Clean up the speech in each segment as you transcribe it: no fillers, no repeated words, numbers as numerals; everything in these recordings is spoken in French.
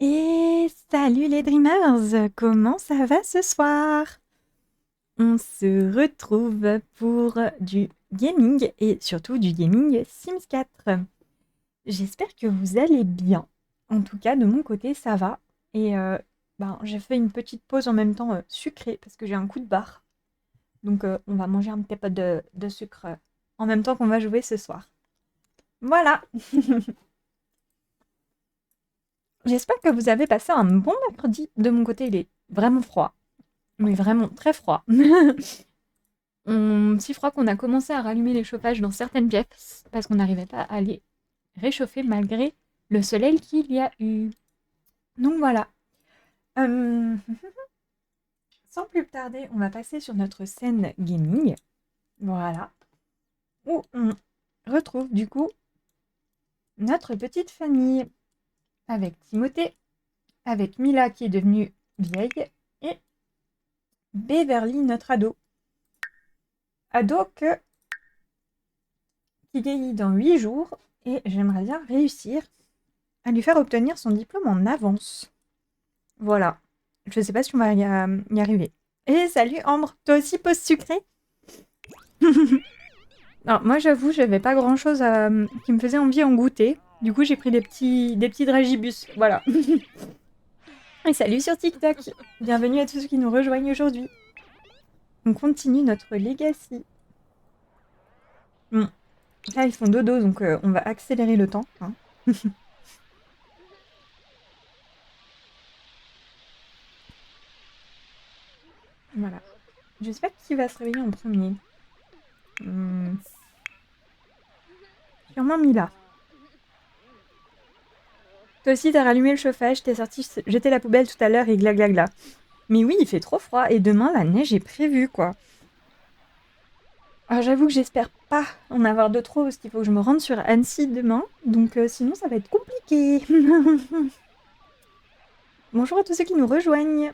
Et salut les Dreamers, comment ça va ce soir? On se retrouve pour du gaming et surtout du gaming Sims 4. J'espère que vous allez bien. En tout cas, de mon côté, ça va. Et j'ai fait une petite pause en même temps sucrée parce que j'ai un coup de barre. Donc on va manger un petit peu de sucre en même temps qu'on va jouer ce soir. Voilà. J'espère que vous avez passé un bon mercredi. De mon côté, il est vraiment froid. Mais vraiment très froid. Si froid qu'on a commencé à rallumer les chauffages dans certaines pièces parce qu'on n'arrivait pas à les réchauffer malgré le soleil qu'il y a eu. Donc voilà. Euh, Sans plus tarder, on va passer sur notre scène gaming. Voilà. Où on retrouve du coup notre petite famille avec Timothée, avec Mila qui est devenue vieille et Beverly, notre ado. Ado qui vieillit dans 8 jours et j'aimerais bien réussir à lui faire obtenir son diplôme en avance. Voilà. Je sais pas si on va y arriver. Et salut Ambre, toi aussi pause sucrée? Alors moi j'avoue, j'avais pas grand chose qui me faisait envie en goûter. Du coup j'ai pris des petits dragibus. Voilà. Et salut sur TikTok. Bienvenue à tous ceux qui nous rejoignent aujourd'hui. On continue notre legacy. Bon, là ils font dodo donc on va accélérer le temps. Hein. Voilà. Je sais pas qui va se réveiller en premier. Sûrement Mila. Toi aussi, t'as rallumé le chauffage, t'es sorti jeter la poubelle tout à l'heure et gla gla gla. Mais oui, il fait trop froid et demain, la neige est prévue, quoi. Alors j'avoue que j'espère pas en avoir de trop parce qu'il faut que je me rende sur Annecy demain. Donc sinon, ça va être compliqué. Bonjour à tous ceux qui nous rejoignent.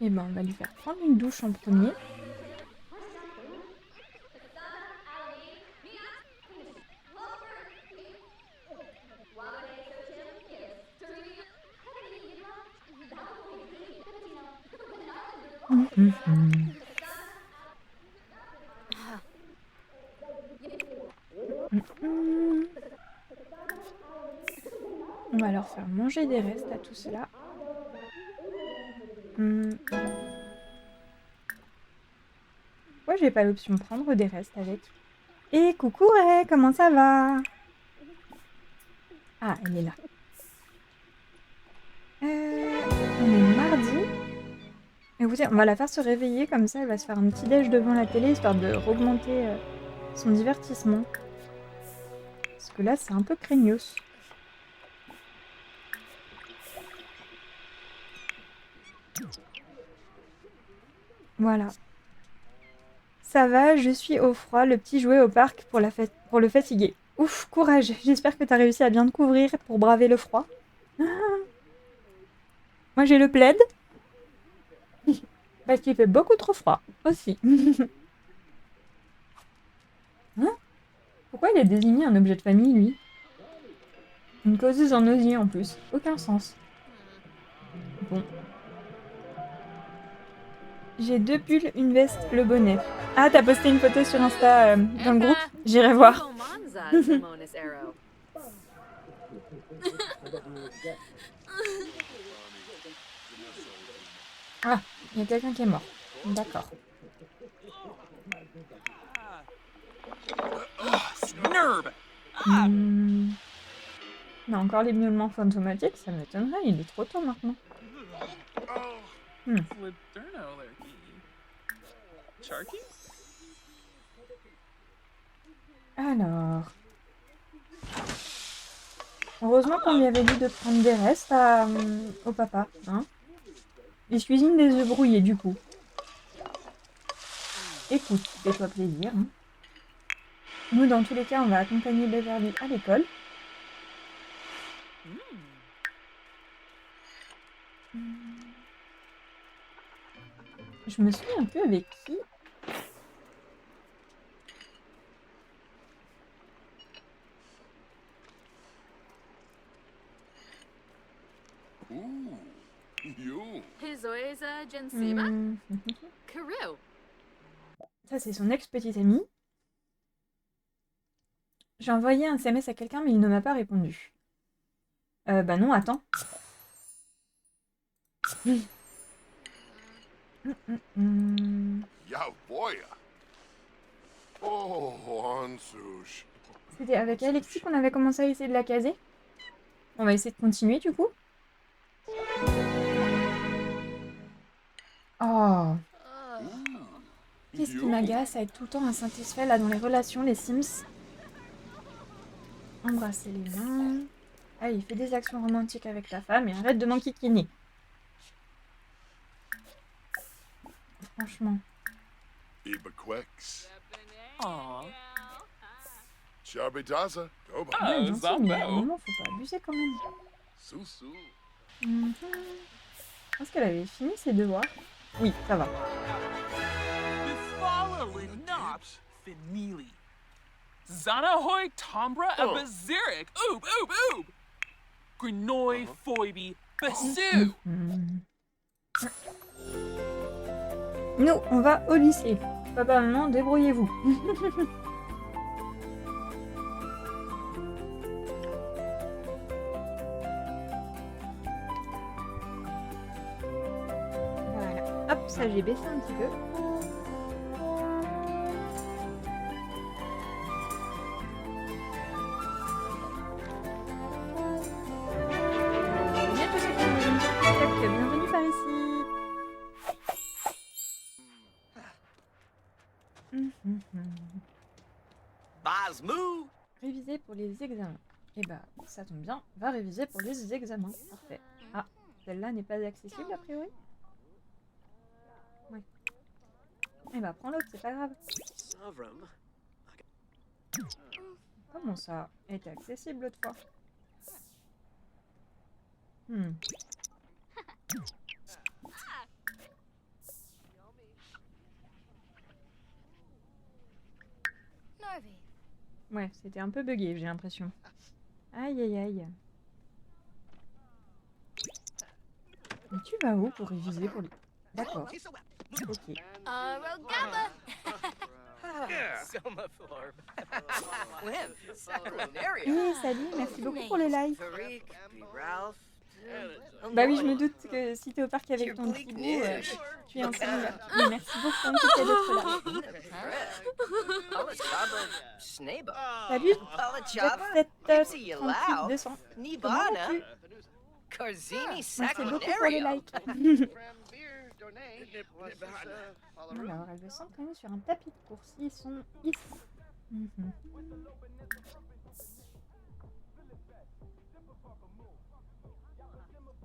Et ben, on va lui faire prendre une douche en premier. On va leur faire manger des restes à tout cela. Pourquoi j'ai pas l'option prendre des restes avec? Et coucou Ray, comment ça va? Ah, elle est là. On est mardi. Écoutez, on va la faire se réveiller comme ça, elle va se faire un petit déj devant la télé histoire de augmenter son divertissement. Parce que là, c'est un peu craignos. Voilà. Ça va, je suis au froid, le petit jouet au parc pour le fatiguer. Ouf, courage, j'espère que t'as réussi à bien te couvrir pour braver le froid. Moi j'ai le plaid. Parce qu'il fait beaucoup trop froid, aussi. Hein? Pourquoi il a désigné un objet de famille, lui? Une causeuse en osier en plus. Aucun sens. Bon. J'ai 2 pulls, une veste, le bonnet. Ah, t'as posté une photo sur Insta dans le groupe? J'irai voir. Ah, il y a quelqu'un qui est mort. D'accord. Mais encore les miaulements fantomatiques, ça m'étonnerait, il est trop tôt maintenant. Alors... Heureusement qu'on lui avait dit de prendre des restes au papa, hein. Il se cuisine des œufs brouillés, du coup. Écoute, fais-toi plaisir. Hein. Nous, dans tous les cas, on va accompagner Beverly à l'école. Je me souviens un peu avec qui Zoesa Jensiba. Hmm. Karu. Ça, c'est son ex-petite amie. J'ai envoyé un SMS à quelqu'un, mais il ne m'a pas répondu. Bah non, attends. Ya boya. Oh, Ansouche. C'était avec Alexis qu'on avait commencé à essayer de la caser. On va essayer de continuer du coup. Oh, qu'est-ce qui m'agace à être tout le temps insatisfait là dans les relations, les Sims. Embrasser les mains. Allez, fais des actions romantiques avec ta femme et arrête de m'enquiquiner. Franchement. Ibequex. Aw. Charbidaza. Doba. Ah, Ouais, gentil, mais à un Zambo. moment, faut pas abuser quand même. Susu. Mhm. Est-ce qu'elle avait fini ses devoirs? Oui, ça va. Bifala Linop Finili. Zanahoy Tombra Oh. Abazirik. Oob, oob, oob. Grinoy Foibi Basu. Mhm. Nous, on va au lycée. Papa, maman, débrouillez-vous. Voilà. Hop, ça j'ai baissé un petit peu. Bientôt c'est fini. Tac, bienvenue par ici. Bazmoo. Réviser pour les examens. Eh bah, ça tombe bien, va réviser pour les examens. Parfait. Ah, celle-là n'est pas accessible a priori? Ouais. Eh bah, prends l'autre, c'est pas grave. Savrum. Comment ça? Elle était accessible l'autre fois. Hmm. Narvi. Ouais, c'était un peu bugué, j'ai l'impression. Aïe aïe aïe. Mais tu vas où pour réviser pour les... D'accord. Ok. Rogaba. Soma Florb. Lim. Saccharinaria. Oui, salut, merci beaucoup pour le like. Farik. Ralph. Bah oui, je me doute que si t'es au parc avec ton petit bout, tu es un cellulaire. Mais merci beaucoup en tout cas d'être là. Salut, Jet 38 200. Comment vas-tu? Karzini Merci beaucoup pour les Saccharinaria. likes. Alors, elle veut s'entraîner sur un tapis de course. Ils sont ici. Mhm.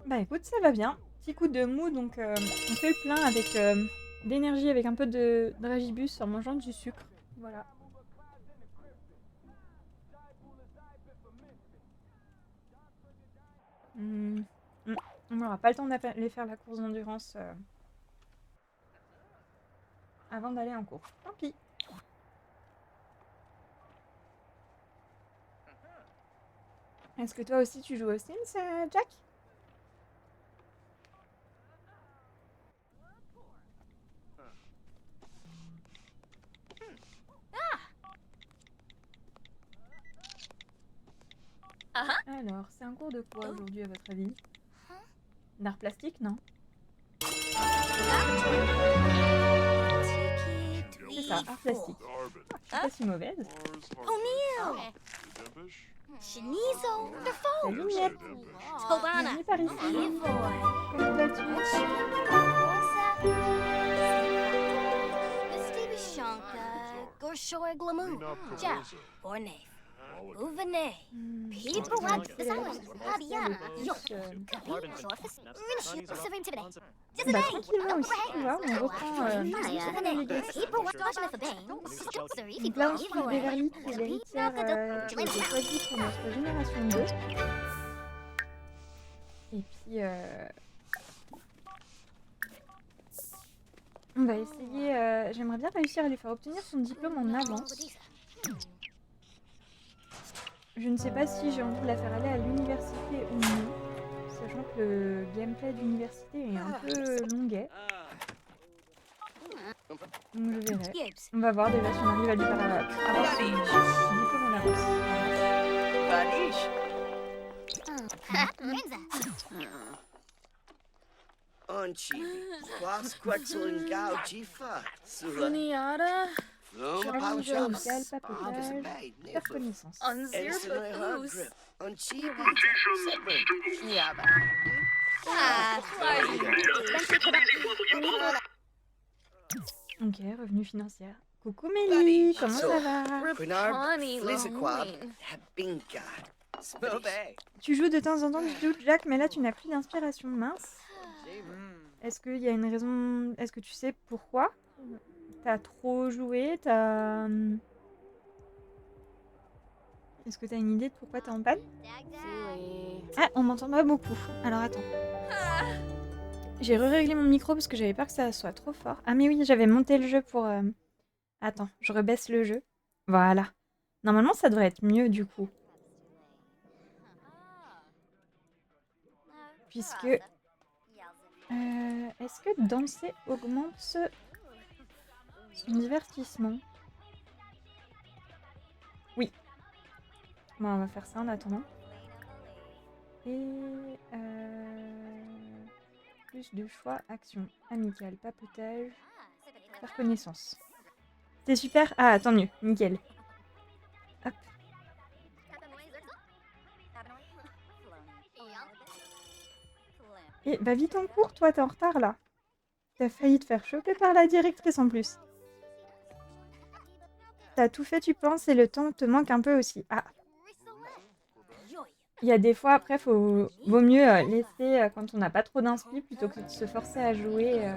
Bah écoute, ça va bien. Petit coup de mou, donc on fait le plein avec d'énergie, avec un peu de dragibus en mangeant du sucre. Voilà. On n'aura pas le temps d'aller faire la course d'endurance avant d'aller en cours. Tant pis. Est-ce que toi aussi tu joues aux Sims, Jack? Alors, c'est un cours de quoi aujourd'hui à votre avis? D'art plastique, non? C'est ça, art plastique. C'est pas si mauvaise. O'Neill. Shinizo. Salut Miette, Tobana. bienvenue par ici. Evoy. Comment vas-tu? Stevie Shanka. Gorshore Glamoon. Ja. Orne. Uvane. People want the silence. Habiana. Yo. Bah tranquillement aussi, tu vois, on reprend sur la Legacy. Donc là on suit Beverly qui est l'héritière qui a été choisie pour notre génération 2. Et puis on va essayer, j'aimerais bien réussir à lui faire obtenir son diplôme en avance. Je ne sais pas si j'ai envie de la faire aller à l'université ou non, sachant sachant que le gameplay d'université est un peu longuet. Donc je verrai. Gibbs. On va voir déjà si on arrive à lui avoir son diplôme en avance. Vanish. Renza. Onchi. Quas quexelingau jifa. Sula. Niata, Flum Amical, paushams. papotage, faire connaissance. unzir Ensinoi papoose. grip. Onchi. Sedman. Yaba. Ah, Ok, revenu financière. Coucou Mélie, comment ça va? Quinard. Honey, Flizaquab. Lohane. Habinka. Spilbe. Tu joues de temps en temps du tout, Jack, mais là tu n'as plus d'inspiration, mince. Est-ce qu'il y a une raison? Est-ce que tu sais pourquoi? T'as trop joué? Est-ce que t'as une idée de pourquoi t'es en panne? Silly. Ah, on m'entend pas beaucoup. Alors attends. J'ai réglé mon micro parce que j'avais peur que ça soit trop fort. Ah mais oui, j'avais monté le jeu pour... Attends, je rebaisse le jeu. Voilà. Normalement, ça devrait être mieux du coup. Puisque... est-ce que danser augmente son divertissement? Oui. Bon, on va faire ça en attendant. Et... plus de choix, action, amical, papotage, faire connaissance. C'est super. Ah, tant mieux, nickel. Hop. Et va vite en cours, toi, t'es en retard là. T'as failli te faire choper par la directrice en plus. T'as tout fait, tu penses, et le temps te manque un peu aussi. Ah, il y a des fois, après, vaut mieux laisser quand on n'a pas trop d'inspi plutôt que de se forcer à jouer.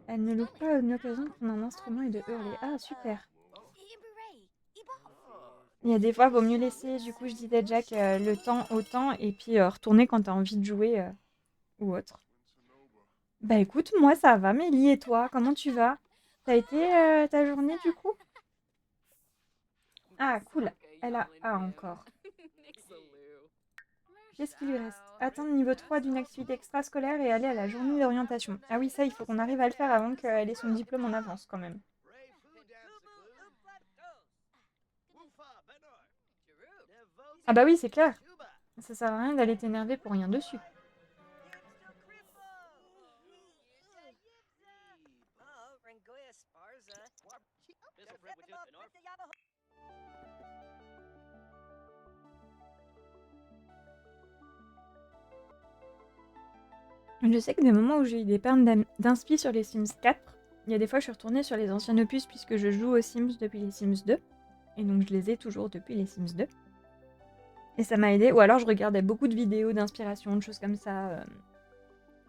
Elle ne loupe pas une occasion de prendre un instrument et de hurler. Ah, super. Il y a des fois, vaut mieux laisser, du coup, je disais Jack, le temps au temps et puis retourner quand t'as envie de jouer ou autre. Bah écoute, moi ça va, Mélie, et toi, comment tu vas? T'as été ta journée du coup? Ah, cool. Elle a A encore. Qu'est-ce qu'il lui reste? Atteindre niveau 3 d'une activité extrascolaire et aller à la journée d'orientation. Ah oui, ça, il faut qu'on arrive à le faire avant qu'elle ait son diplôme en avance quand même. Ah bah oui, c'est clair. Ça sert à rien d'aller t'énerver pour rien dessus. Je sais que des moments où j'ai eu des pertes d'inspi sur les Sims 4, il y a des fois je suis retournée sur les anciens opus puisque je joue aux Sims depuis les Sims 2. Et donc je les ai toujours depuis les Sims 2. Et ça m'a aidé. Ou alors je regardais beaucoup de vidéos d'inspiration, de choses comme ça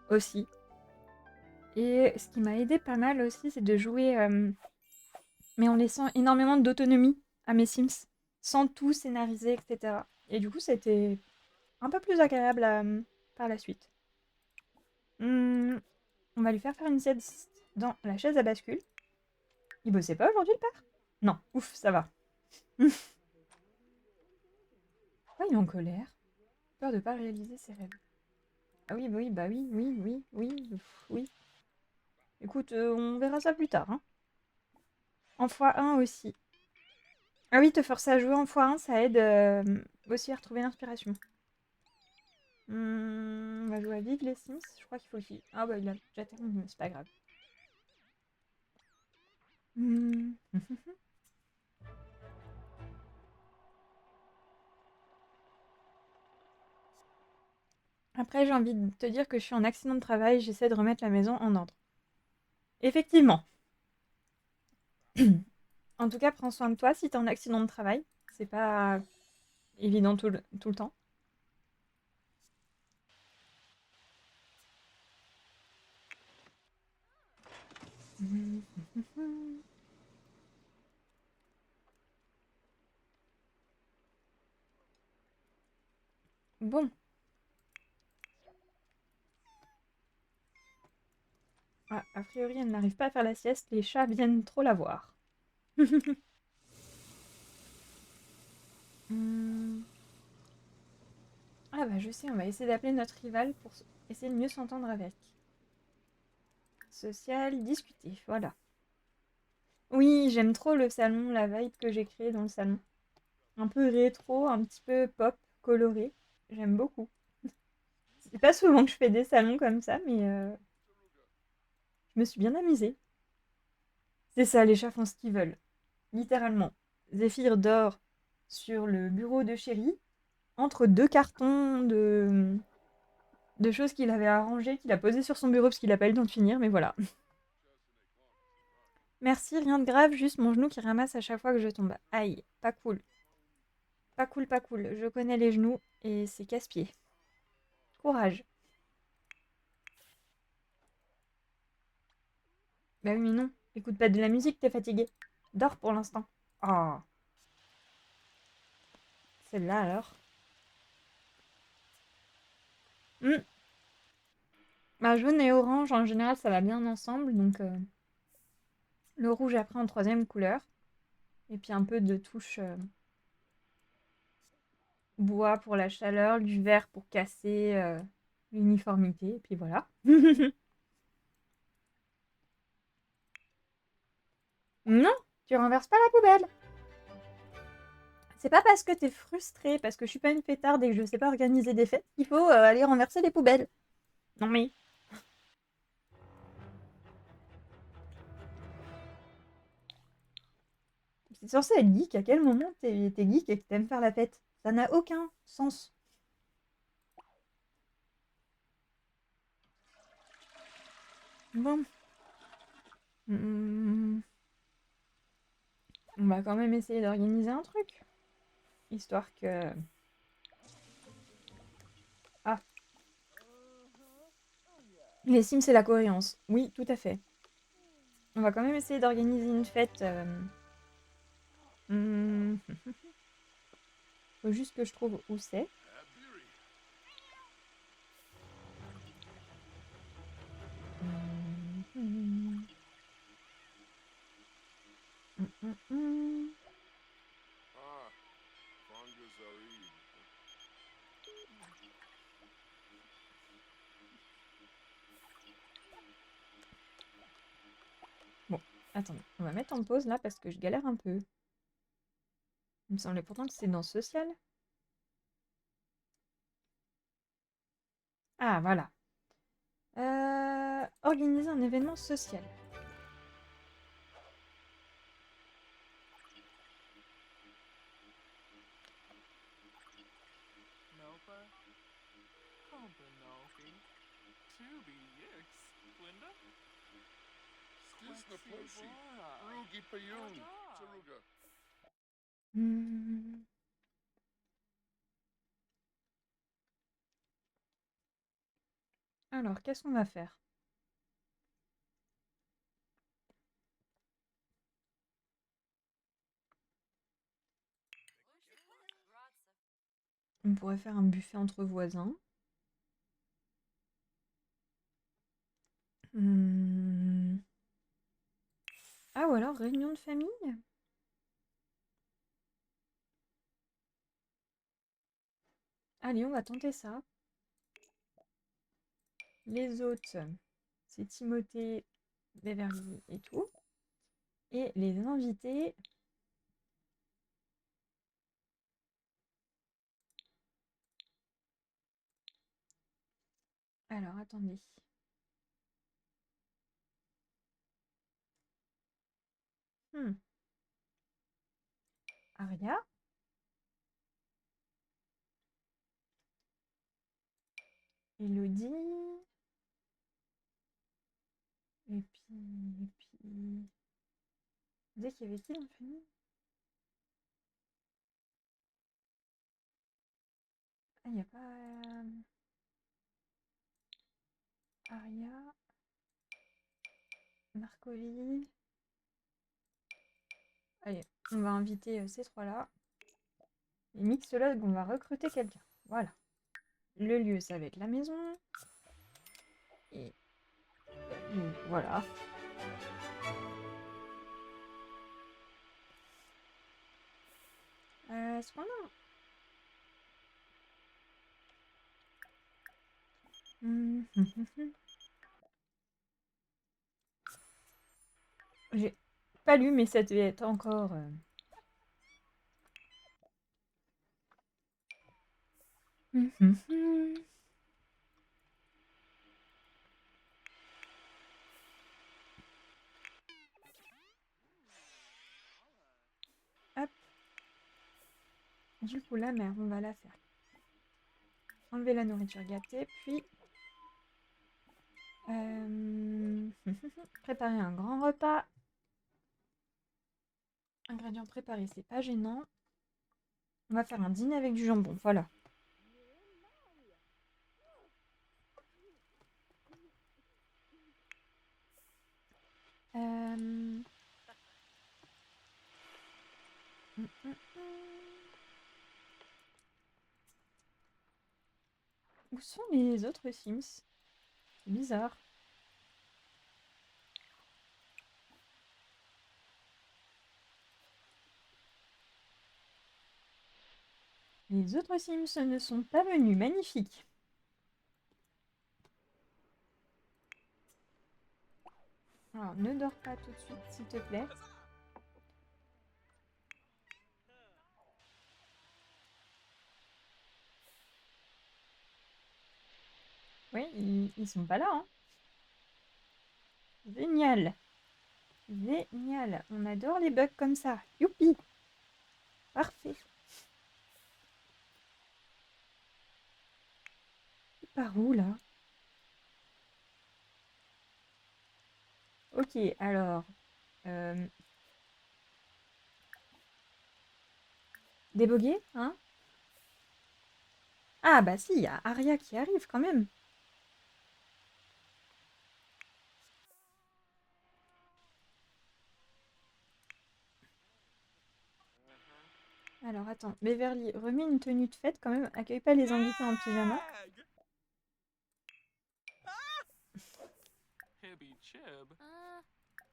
aussi. Et ce qui m'a aidé pas mal aussi, c'est de jouer, mais en laissant énormément d'autonomie à mes Sims, sans tout scénariser, etc. Et du coup, c'était un peu plus agréable par la suite. On va lui faire une sieste dans la chaise à bascule. Il bossait pas aujourd'hui, le père? Non, ouf, ça va. Pourquoi il est en colère? Peur de pas réaliser ses rêves. Ah oui, oui, bah oui, oui. Écoute, on verra ça plus tard. Hein. En x1 aussi. Ah oui, te forcer à jouer en x1, ça aide aussi à retrouver l'inspiration. On va jouer à vivre les Sims. Je crois qu'il faut le filer. Ah bah il a déjà terminé, c'est pas grave. Après, j'ai envie de te dire que je suis en accident de travail, j'essaie de remettre la maison en ordre. Effectivement. En tout cas, prends soin de toi si t'es en accident de travail. C'est pas évident tout le temps. Bon. Ah, a priori, elle n'arrive pas à faire la sieste. Les chats viennent trop la voir. Ah bah je sais, on va essayer d'appeler notre rival pour essayer de mieux s'entendre avec. Social, discuter, voilà. Oui, j'aime trop le salon, la vibe que j'ai créée dans le salon. Un peu rétro, un petit peu pop, coloré. J'aime beaucoup. C'est pas souvent que je fais des salons comme ça, mais je me suis bien amusée. C'est ça, les chats font ce qu'ils veulent. Littéralement. Zéphyr dort sur le bureau de Chéri, entre deux cartons de choses qu'il avait arrangées, qu'il a posées sur son bureau parce qu'il n'a pas eu le temps de finir, mais voilà. Merci, rien de grave, juste mon genou qui ramasse à chaque fois que je tombe. Aïe, pas cool. Pas cool, pas cool. Je connais les genoux et c'est casse-pied. Courage. Bah oui, mais non. Écoute pas de la musique, t'es fatigué. Dors pour l'instant. Oh. Celle-là alors. Hmm. Bah, jaune et orange, en général, ça va bien ensemble. Donc, le rouge après en troisième couleur. Et puis un peu de touche bois pour la chaleur, du vert pour casser l'uniformité. Et puis voilà. Non, tu renverses pas la poubelle. C'est pas parce que t'es frustrée, parce que je suis pas une fêtarde et que je sais pas organiser des fêtes, qu'il faut aller renverser les poubelles. Non mais... C'est censé être geek, à quel moment t'es geek et que t'aimes faire la fête? Ça n'a aucun sens. Bon. Hmm. On va quand même essayer d'organiser un truc. Histoire que... Ah. Les Sims, c'est la cohérence. Oui, tout à fait. On va quand même essayer d'organiser une fête. Hmm. Faut juste que je trouve où c'est. Ah, Fangazari. Bon, attendez, on va mettre en pause là parce que je galère un peu. Il me semblait pourtant que c'est dans social. Ah, voilà. Organiser un événement social. Nopa. Kompanofi. Tubi Yix. Glinda. Stisna Ploshi. Rugi Payun. Saruga. Hmm. Alors, qu'est-ce qu'on va faire? On pourrait faire un buffet entre voisins. Hmm. Ah, ou alors réunion de famille? Allez, on va tenter ça. Les hôtes, c'est Timothée, Beverly et tout. Et les invités... Alors, attendez. Hmm. Aria. Elodie. Et puis... Vous savez qu'il y avait qui dans la famille? Ah, il n'y a pas... Aria. Marcolie. Allez, on va inviter ces trois-là. Et Mixologue, on va recruter quelqu'un. Voilà. Le lieu, ça va être la maison. Et voilà. Est-ce qu'on a... J'ai pas lu, mais ça devait être encore... Hop. Du coup, la mère, on va la faire. Enlever la nourriture gâtée, puis... préparer un grand repas. Ingrédients préparés, c'est pas gênant. On va faire un dîner avec du jambon, voilà. Où sont les autres Sims? C'est bizarre. Les autres Sims ne sont pas venus. Magnifique. Alors, ne dors pas tout de suite, s'il te plaît. Oui, ils sont pas là, hein. Génial. Génial. On adore les bugs comme ça. Youpi. Parfait. Par où, là? Ok, alors... Déboguer, hein? Ah, bah si, il y a Arya qui arrive quand même. Alors, attends. Beverly, remets une tenue de fête quand même. Accueille pas les invités en pyjama.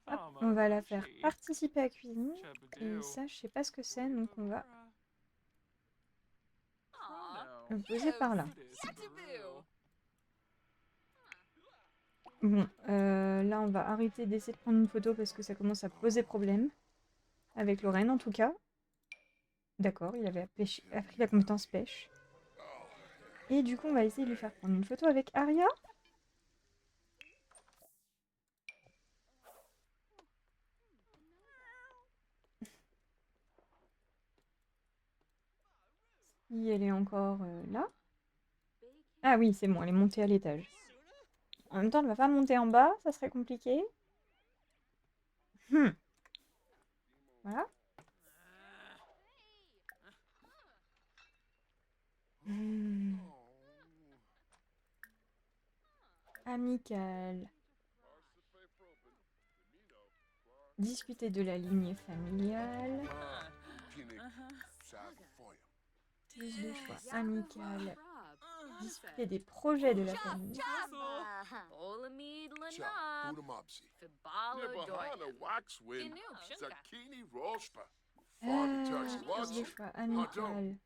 Hop, on va la faire participer à la cuisine. Et ça, je sais pas ce que c'est, donc on va le poser par là. Bon, là, on va arrêter d'essayer de prendre une photo parce que ça commence à poser problème. Avec Lorraine, en tout cas. D'accord, il avait appris la compétence pêche. Et du coup, on va essayer de lui faire prendre une photo avec Arya. Si elle est encore là. Ah oui, c'est bon, elle est montée à l'étage. En même temps, elle va pas monter en bas, ça serait compliqué. Voilà. Amical. Discuter de la lignée familiale. Plus de choix. Amical. Discuter des projets de la famille. Plus de choix. Amical.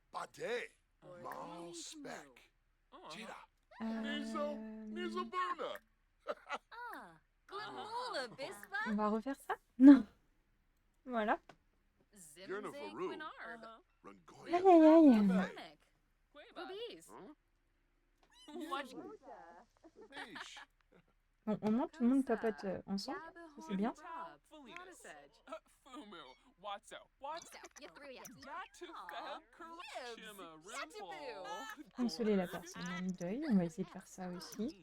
On va refaire ça? Non. Voilà. Aïe aïe aïe. Bon, au moins tout le monde papote ensemble. Ça, c'est bien. Consoler la personne en deuil. On va essayer de faire ça aussi.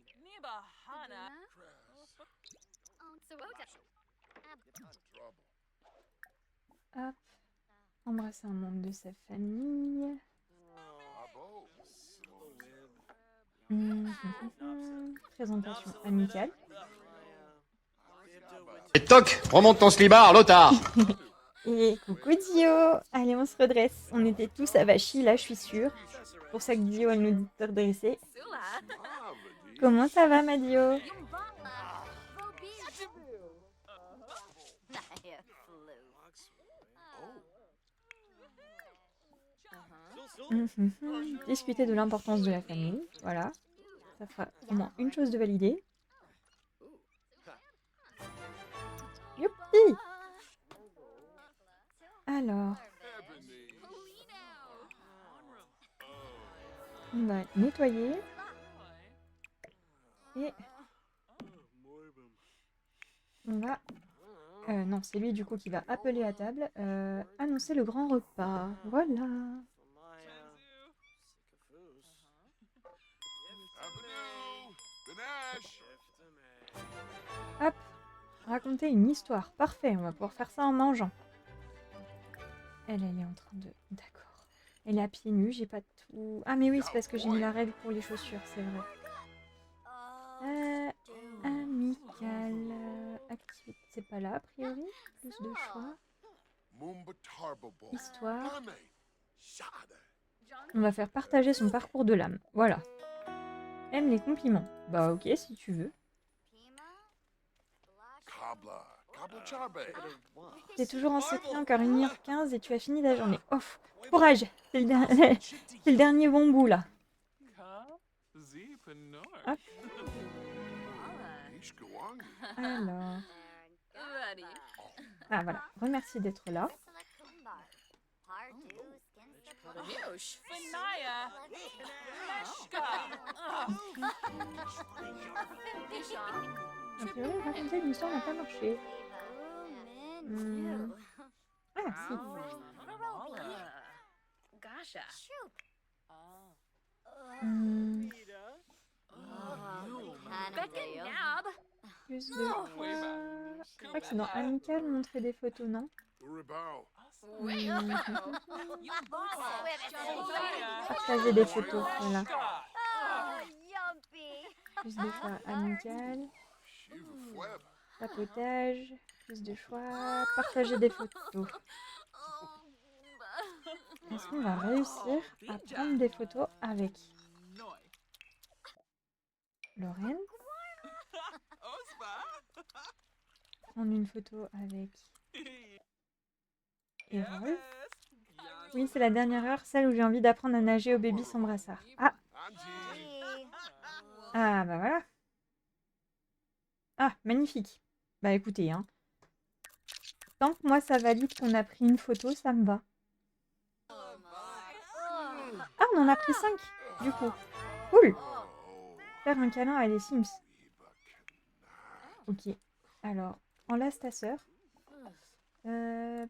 Hop. Embrasser un membre de sa famille. Présentation amicale. Et toc, remonte ton slibard, Lothar. Et coucou Dio. Allez, on se redresse. On était tous avachis là, je suis sûre. C'est pour ça que Dio, elle nous dit de se redresser. Comment ça va, ma Dio? Discuter de l'importance de la famille, voilà. Ça fera au moins une chose de validée. Youpi! Alors, on va nettoyer. Et on va... non, c'est lui du coup qui va appeler à table. Annoncer le grand repas. Voilà. Avenue! Benash! Hop. Raconter une histoire. Parfait, on va pouvoir faire ça en mangeant. Elle est en train de... D'accord. Elle est à pieds nus, j'ai pas tout... Ah mais oui, c'est parce que j'ai mis la règle pour les chaussures, c'est vrai. Amical... activité... C'est pas là, a priori. Plus de choix. Histoire. On va faire partager son parcours de l'âme. Voilà. Aime les compliments. Bah ok, si tu veux. T'es toujours en secret, encore 1h15 et tu as fini ta journée. Off, courage. C'est le dernier bon bout là. Hop. Alors... Ah voilà, remercie d'être là. A priori, raconter une histoire n'a pas marché. Ah, si. Plus de choix. Je crois que c'est dans Amical, montrer des photos, non? Partager des photos, voilà. Plus de choix Amical. Papotage. Plus de choix. Partager des photos. Est-ce qu'on va réussir à prendre des photos avec Lorraine? Prendre une photo avec Errol. Oui, c'est la dernière heure, celle où j'ai envie d'apprendre à nager au baby sans brassard. Ah! Ah, bah voilà. Ah, magnifique. Bah écoutez, hein. Tant que moi ça valide qu'on a pris une photo, ça me va. Ah, on en a pris 5, du coup. Cool. Faire un câlin à les Sims. Ok. Alors, enlace ta sœur.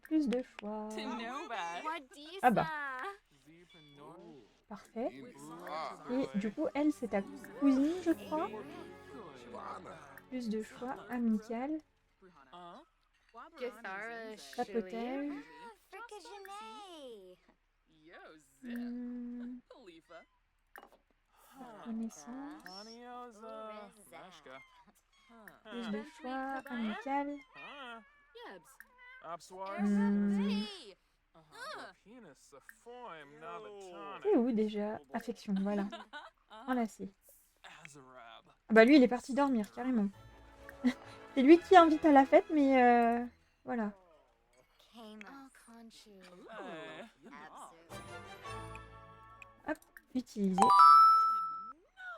Plus de choix. Ah bah. Parfait. Et du coup, elle, c'est ta cousine, je crois. Plus de choix. Amical. Papotage. Connaissance. Plus de choix. Amical. C'est où déjà? Affection, voilà. Enlacé. Ah bah lui, il est parti dormir, carrément. C'est lui qui invite à la fête, mais voilà. Hop, utiliser.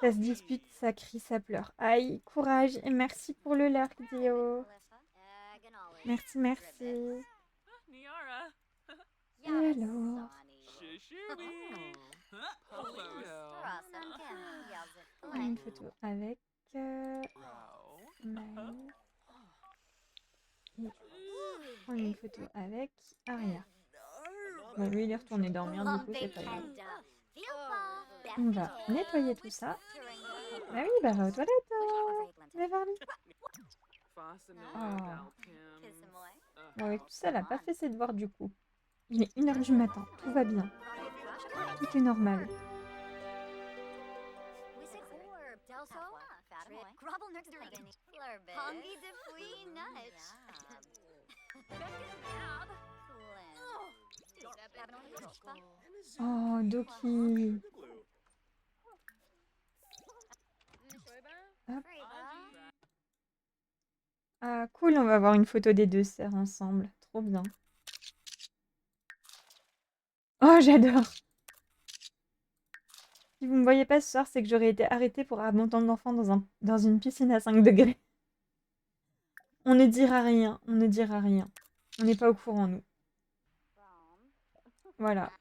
Ça se dispute, ça crie, ça pleure. Aïe, courage et merci pour le lurk, Dio. Merci, merci. Alors... Une photo avec Maël. Et prendre une photo avec Aria. Bon, lui, il est retourné dormir, du coup, c'est pas grave. On va nettoyer tout ça. Ah oui, bah va aux toilettes, Beverly. Bon, avec tout ça, elle a pas fait ses devoirs, du coup. Il est 1h du matin, tout va bien. Tout est normal. Oh, Doki. Hop. Ah, cool, on va avoir une photo des deux sœurs ensemble. Trop bien. Oh, j'adore. Si vous me voyez pas ce soir, c'est que j'aurais été arrêtée pour abandon d'enfant dans une piscine à 5 degrés. On ne dira rien, on ne dira rien. On n'est pas au courant, nous. Voilà.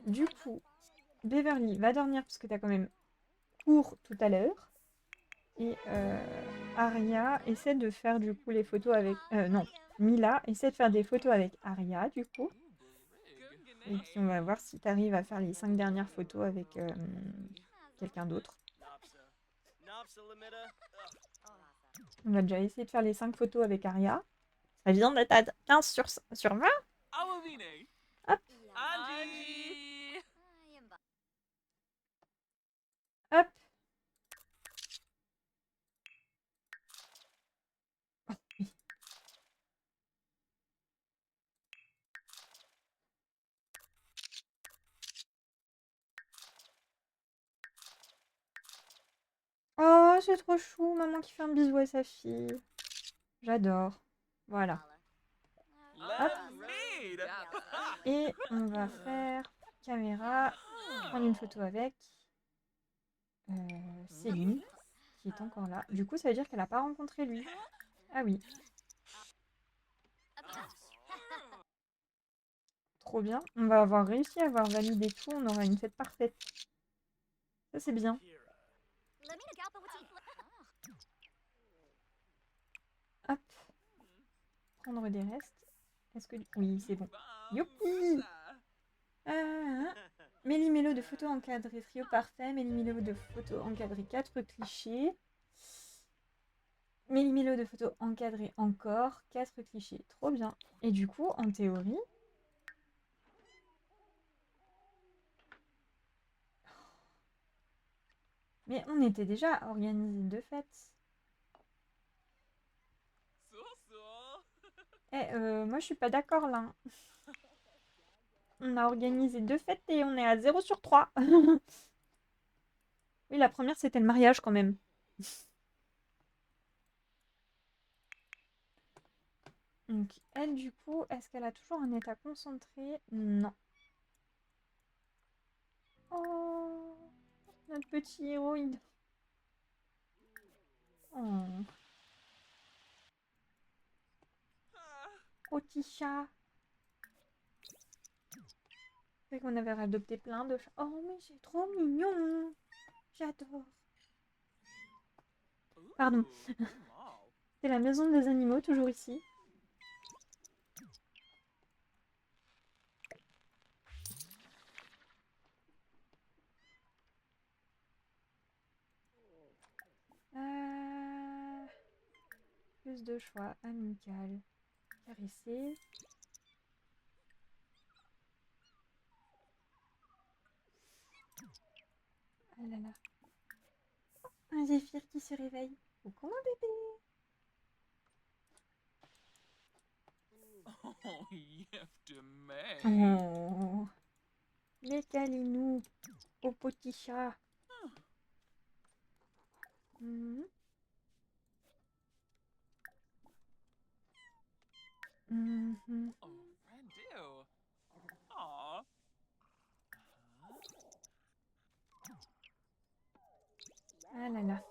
Du coup, Beverly va dormir parce que t'as quand même cours tout à l'heure. Et Aria essaie de faire du coup les photos avec... non, Mila essaie de faire des photos avec Aria du coup. Et puis on va voir si tu arrives à faire les 5 dernières photos avec quelqu'un d'autre. On va déjà essayer de faire les 5 photos avec Aria. Ça vient d'être à 15 sur 20. Hop, Angie! hop. Oh, oui. Oh, c'est trop chou, maman qui fait un bisou à sa fille. J'adore. Voilà. Hop. Et on va faire caméra, prendre une photo avec Céline, qui est encore là. Du coup, ça veut dire qu'elle n'a pas rencontré lui. Ah oui. Trop bien. On va avoir réussi à avoir validé tout. On aura une fête parfaite. Ça, c'est bien. Hop. Prendre des restes. Est-ce que... Oui, c'est bon. Youpi! Méli-mélo de photos encadrées. Trio parfait. Méli-mélo de photos encadrées. 4 clichés. Méli-mélo de photos encadrées encore. 4 clichés. Trop bien. Et du coup, en théorie... Mais on était déjà organisé 2 fêtes. Moi je suis pas d'accord là. On a organisé 2 fêtes et on est à 0 sur 3. Oui, la première c'était le mariage quand même. Donc elle du coup, est-ce qu'elle a toujours un état concentré? Non. Oh, notre petit héroïne. Oh. Petit chat. C'est qu'on avait adopté plein de chats. Oh mais c'est trop mignon. J'adore. Pardon. C'est la maison des animaux, toujours ici. Plus de choix, amical, caresser. Ah là là. Un zéphyr qui se réveille. Coucou mon bébé. Oh, yefte Oh. Les câlinous au petit chat. Mhm. Mhm. Oh, Randu. Aw. Ah là là.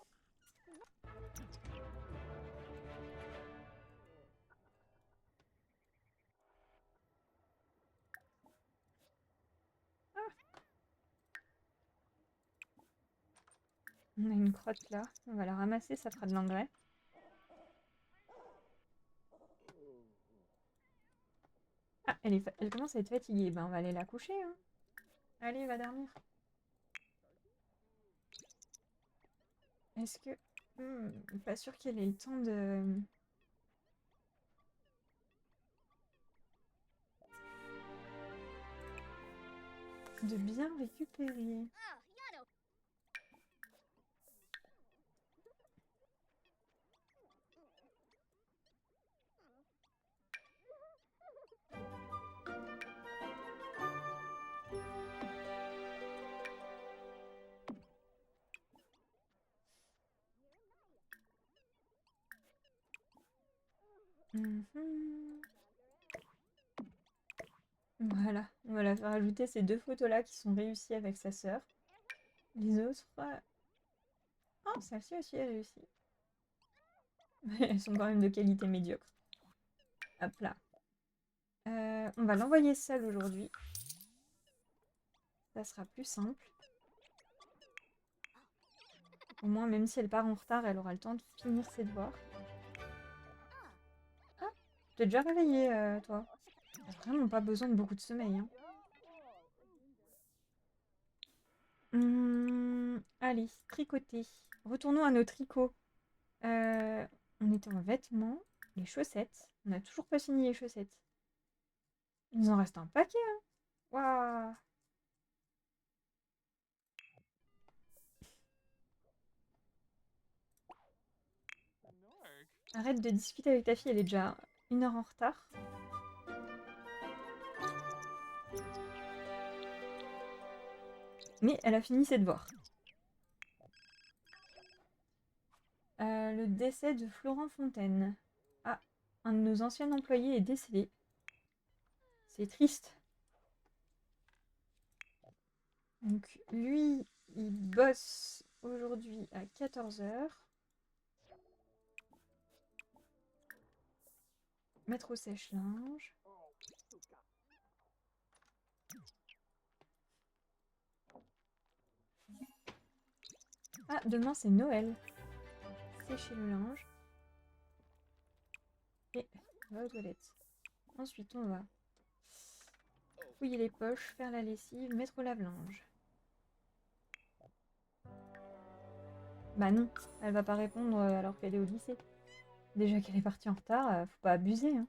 On a une crotte là. On va la ramasser, ça fera de l'engrais. Ah, elle commence à être fatiguée. Ben, on va aller la coucher. Hein. Allez, va dormir. Est-ce que... pas sûr qu'elle ait le temps de bien récupérer. Mhm. Voilà, on va la faire ajouter ces 2 photos-là qui sont réussies avec sa sœur. Les autres... Oh, celle-ci aussi est réussie. Mais elles sont quand même de qualité médiocre. Hop là. On va l'envoyer seule aujourd'hui. Ça sera plus simple. Au moins, même si elle part en retard, elle aura le temps de finir ses devoirs. Ah, t'es déjà réveillée, toi. T'as vraiment pas besoin de beaucoup de sommeil, hein. Allez, tricoter. Retournons à nos tricots. On était en vêtements, les chaussettes. On n'a toujours pas fini les chaussettes. Il nous en reste un paquet, hein. Waouh! Arrête de discuter avec ta fille, elle est déjà 1 heure en retard. Mais elle a fini ses devoirs. Le décès de Florent Fontaine. Ah, un de nos anciens employés est décédé. C'est triste. Donc lui, il bosse aujourd'hui à 14 h. Mettre au sèche-linge. Ah, demain c'est Noël. Sécher le linge. Et on va aux toilettes. Ensuite, on va fouiller les poches, faire la lessive, mettre au lave-linge. Bah non, elle va pas répondre alors qu'elle est au lycée. Déjà qu'elle est partie en retard, faut pas abuser, hein.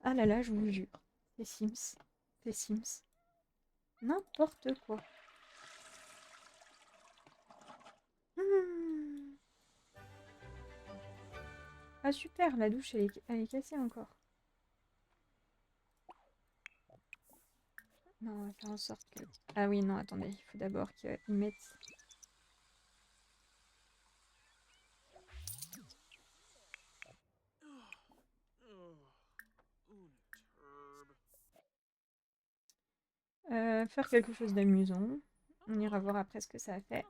Ah là là, je vous jure. Les Sims. Les Sims. N'importe quoi. Ah super, la douche elle est cassée encore. Non, on va faire en sorte que... Ah oui, non, attendez, il faut d'abord qu'ils mettent... faire quelque chose d'amusant. On ira voir après ce que ça a fait.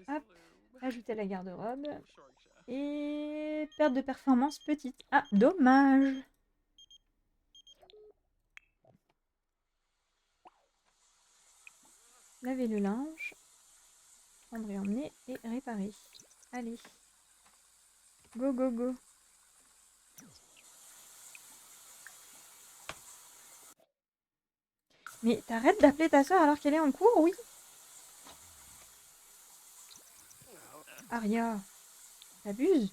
Hop, ajouter la garde-robe. Et perte de performance petite. Ah, dommage. Laver le linge. Prendre et emmener et réparer. Allez. Go, go, go. Mais t'arrêtes d'appeler ta soeur alors qu'elle est en cours, oui? Aria, t'abuses.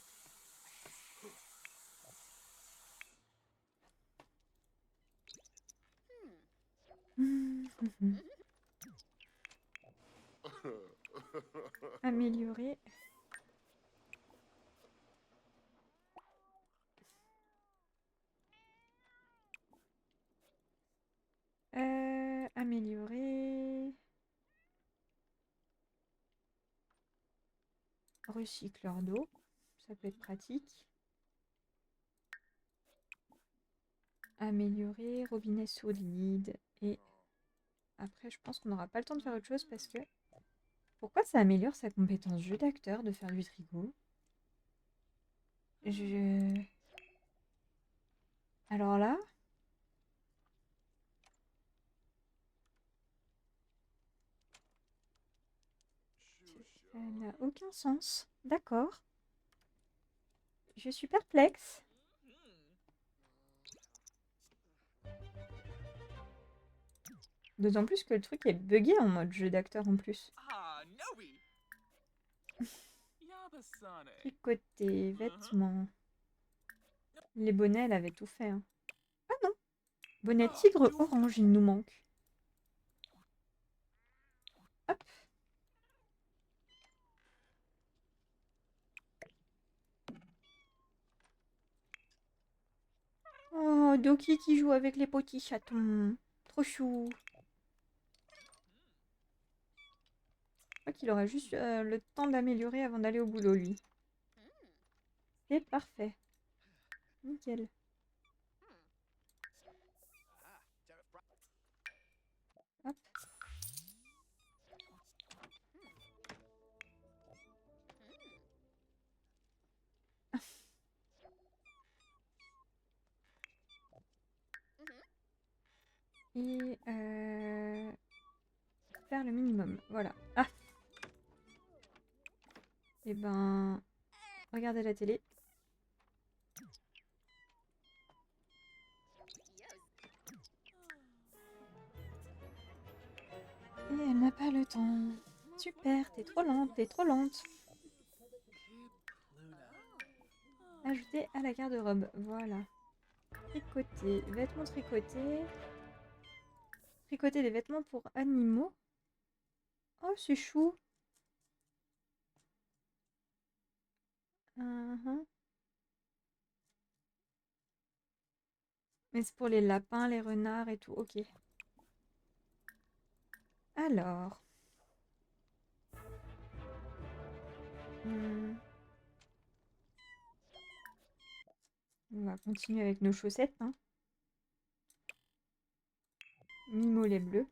Améliorer. Améliorer. Recycleur d'eau. Ça peut être pratique. Améliorer. Robinet solide. Et après, je pense qu'on n'aura pas le temps de faire autre chose parce que... Pourquoi ça améliore sa compétence jeu d'acteur de faire du tricot? Alors là... Ça n'a aucun sens. D'accord. Je suis perplexe. D'autant plus que le truc est buggé en mode jeu d'acteur en plus. Tricoter, vêtements. Les bonnets, elle avait tout fait. Hein. Ah non. Bonnet tigre orange, il nous manque. Hop. Oh, Doki qui joue avec les petits chatons. Trop chou. Je crois qu'il aura juste le temps d'améliorer avant d'aller au boulot, lui. C'est parfait. Nickel. Hop. Et faire le minimum. Voilà. Ah. Et ben, regardez la télé. Et elle n'a pas le temps. Super, t'es trop lente, t'es trop lente. Ajouter à la garde-robe. Voilà. Tricoter. Vêtements tricotés. Tricoter des vêtements pour animaux. Oh, c'est chou. Mais c'est pour les lapins, les renards et tout. Ok. Alors. On va continuer avec nos chaussettes. Hein. Mi-mollet bleu.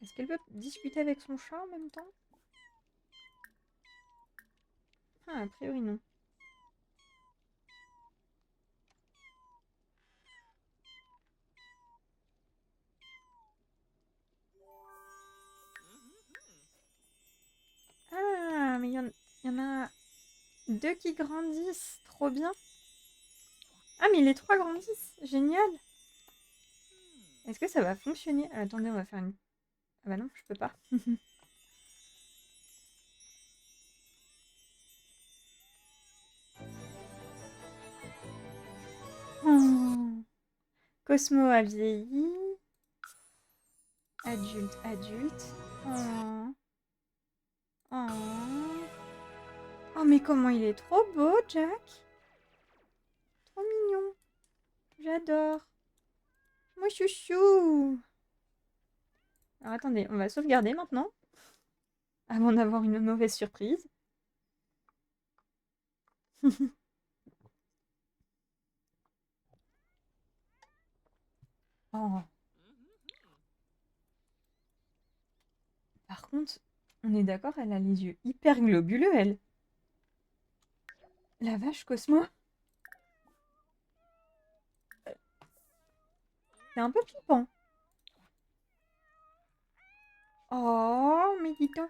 Est-ce qu'elle peut discuter avec son chat en même temps? Ah, a priori non. Ah, mais il y en a 2 qui grandissent. Trop bien. Ah, mais les 3 grandissent. Génial. Est-ce que ça va fonctionner? Attendez, on va faire une... Ah bah non, je peux pas. Oh. Cosmo a vieilli. Adulte, adulte. Oh. Oh. Oh, mais comment il est trop beau, Jack. Trop mignon. J'adore. Moi, chouchou. Alors, attendez, on va sauvegarder maintenant. Avant d'avoir une mauvaise surprise. Oh. Par contre, on est d'accord, elle a les yeux hyper globuleux, elle. La vache, Cosmo. C'est un peu flippant. Oh, mais dis donc.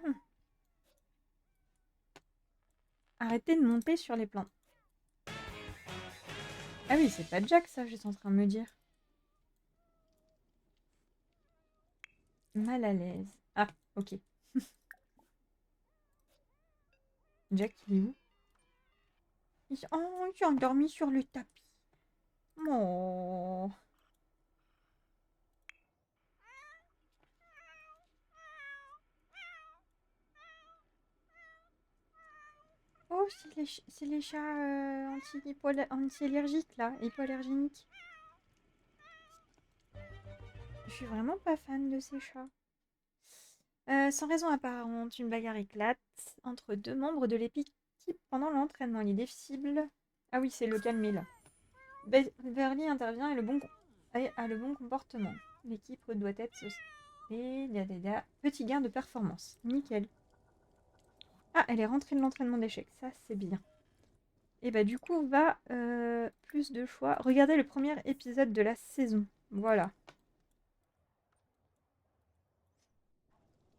Arrêtez de monter sur les plans. Ah oui, c'est pas Jack, ça, j'étais en train de me dire. Mal à l'aise. Ah, ok. Jack, il est où? Oh, il s'est endormi sur le tapis. Oh. Oh, c'est les chats anti-allergiques, là, hypoallergéniques. Je suis vraiment pas fan de ces chats. Sans raison apparente, une bagarre éclate entre 2 membres de l'équipe pendant l'entraînement. Il est difficile. Ah oui, c'est le calmer, là. Beverly intervient et a le bon comportement. L'équipe doit être... Et petit gain de performance. Nickel. Ah, elle est rentrée de l'entraînement d'échecs. Ça, c'est bien. Et bah du coup, va plus de choix. Regardez le premier épisode de la saison. Voilà.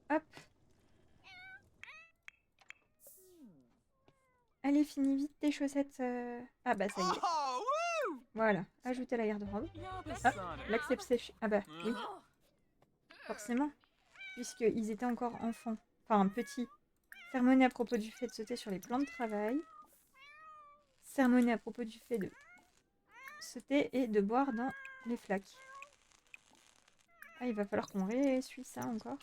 Hop. Allez, finis vite tes chaussettes. Ah bah ça y est. Oh, woo! Voilà. Ajouter la garde-robe. Ah, l'accept sèche. Ah bah oui. Forcément. Puisqu'ils étaient encore enfants. Enfin, petits. Sermonner à propos du fait de sauter sur les plans de travail. Sermonner à propos du fait de sauter et de boire dans les flaques. Ah, il va falloir qu'on réessuie ça encore.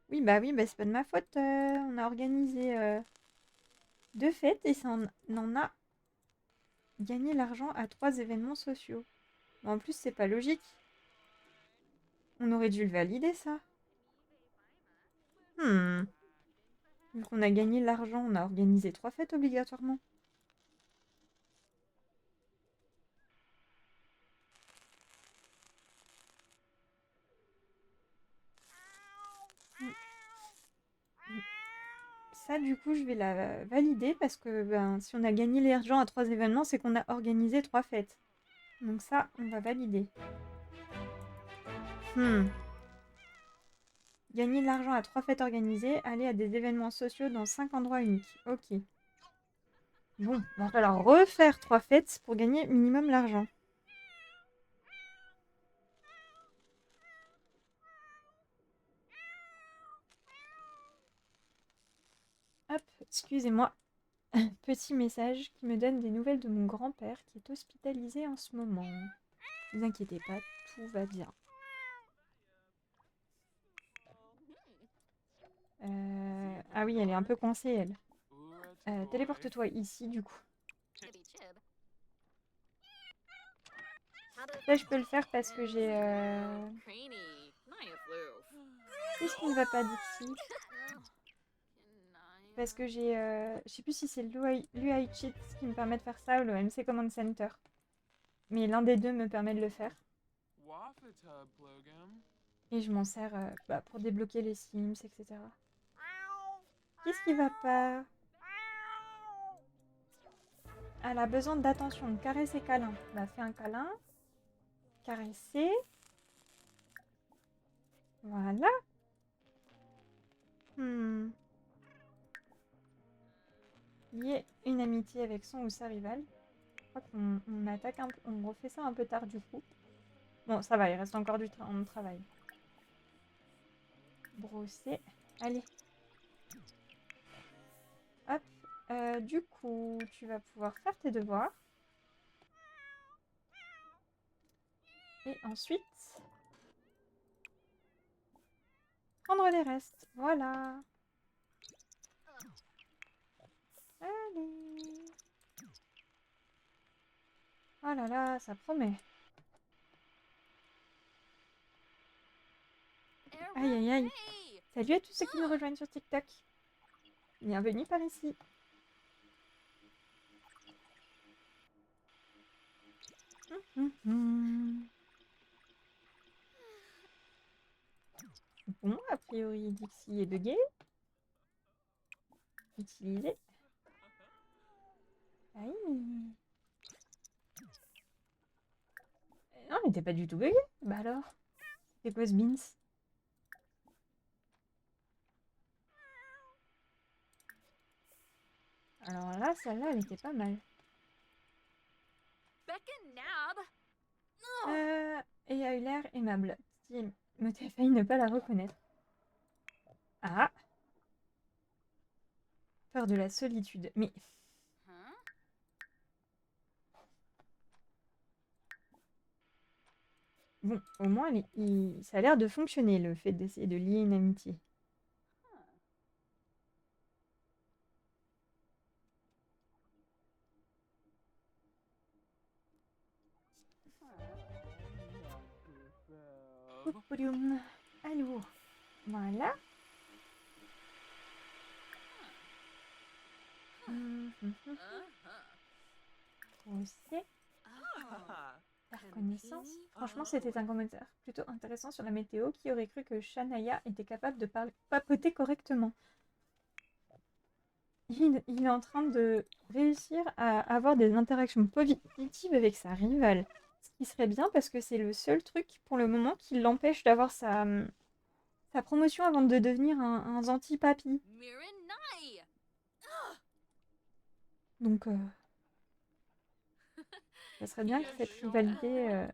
Oui, bah c'est pas de ma faute. On a organisé 2 fêtes et ça en a gagné l'argent à 3 événements sociaux. Bon, en plus, c'est pas logique. On aurait dû le valider, ça. Vu qu'on a gagné l'argent, on a organisé 3 fêtes obligatoirement. Ça, du coup, je vais la valider parce que ben, si on a gagné l'argent à 3 événements, c'est qu'on a organisé 3 fêtes. Donc ça, on va valider. Gagner de l'argent à 3 fêtes organisées, aller à des événements sociaux dans 5 endroits uniques. Ok. Bon, il va falloir refaire 3 fêtes pour gagner minimum l'argent. Hop, excusez-moi. Petit message qui me donne des nouvelles de mon grand-père qui est hospitalisé en ce moment. Ne vous inquiétez pas, tout va bien. Ah oui, elle est un peu coincée, elle. Téléporte-toi ici, du coup. Là, je peux le faire parce que j'ai... Qu'est-ce qui ne va pas, Dixie? Parce que j'ai... Je sais plus si c'est l'UI Cheat qui me permet de faire ça ou le MC Command Center. Mais l'un des deux me permet de le faire. Et je m'en sers pour débloquer les Sims, etc. Qu'est-ce qui va pas? Elle a besoin d'attention, de caresse et câlin. Bah, fais un câlin. Caresser. Voilà. Lier une amitié avec son ou sa rivale. Je crois qu'on attaque un peu, on refait ça un peu tard du coup. Bon, ça va, il reste encore du travail. Brosser. Allez. Hop. Du coup, tu vas pouvoir faire tes devoirs. Et ensuite, prendre les restes. Voilà. Allez. Oh là là, ça promet. Aïe aïe aïe. Salut à tous ceux qui nous rejoignent sur TikTok. Bienvenue par ici. Bon, a priori, Dixie est bugué. Utiliser. Aïe. Non, elle n'était pas du tout buguée. Bah alors. C'est quoi ce beans? Alors là, celle-là, elle était pas mal. Et a eu l'air aimable. Si me t'ai failli ne pas la reconnaître. Ah! Peur de la solitude. Mais... Bon, au moins, ça a l'air de fonctionner, le fait d'essayer de lier une amitié. Allô. Voilà. Procès. La reconnaissance. Franchement, c'était un commentaire plutôt intéressant sur la météo. Qui aurait cru que Shania était capable de papoter correctement? Il est en train de réussir à avoir des interactions positives avec sa rivale. Ce qui serait bien parce que c'est le seul truc pour le moment qui l'empêche d'avoir sa promotion avant de devenir un Zanti-Papi. Donc, ça serait bien que cette rivalité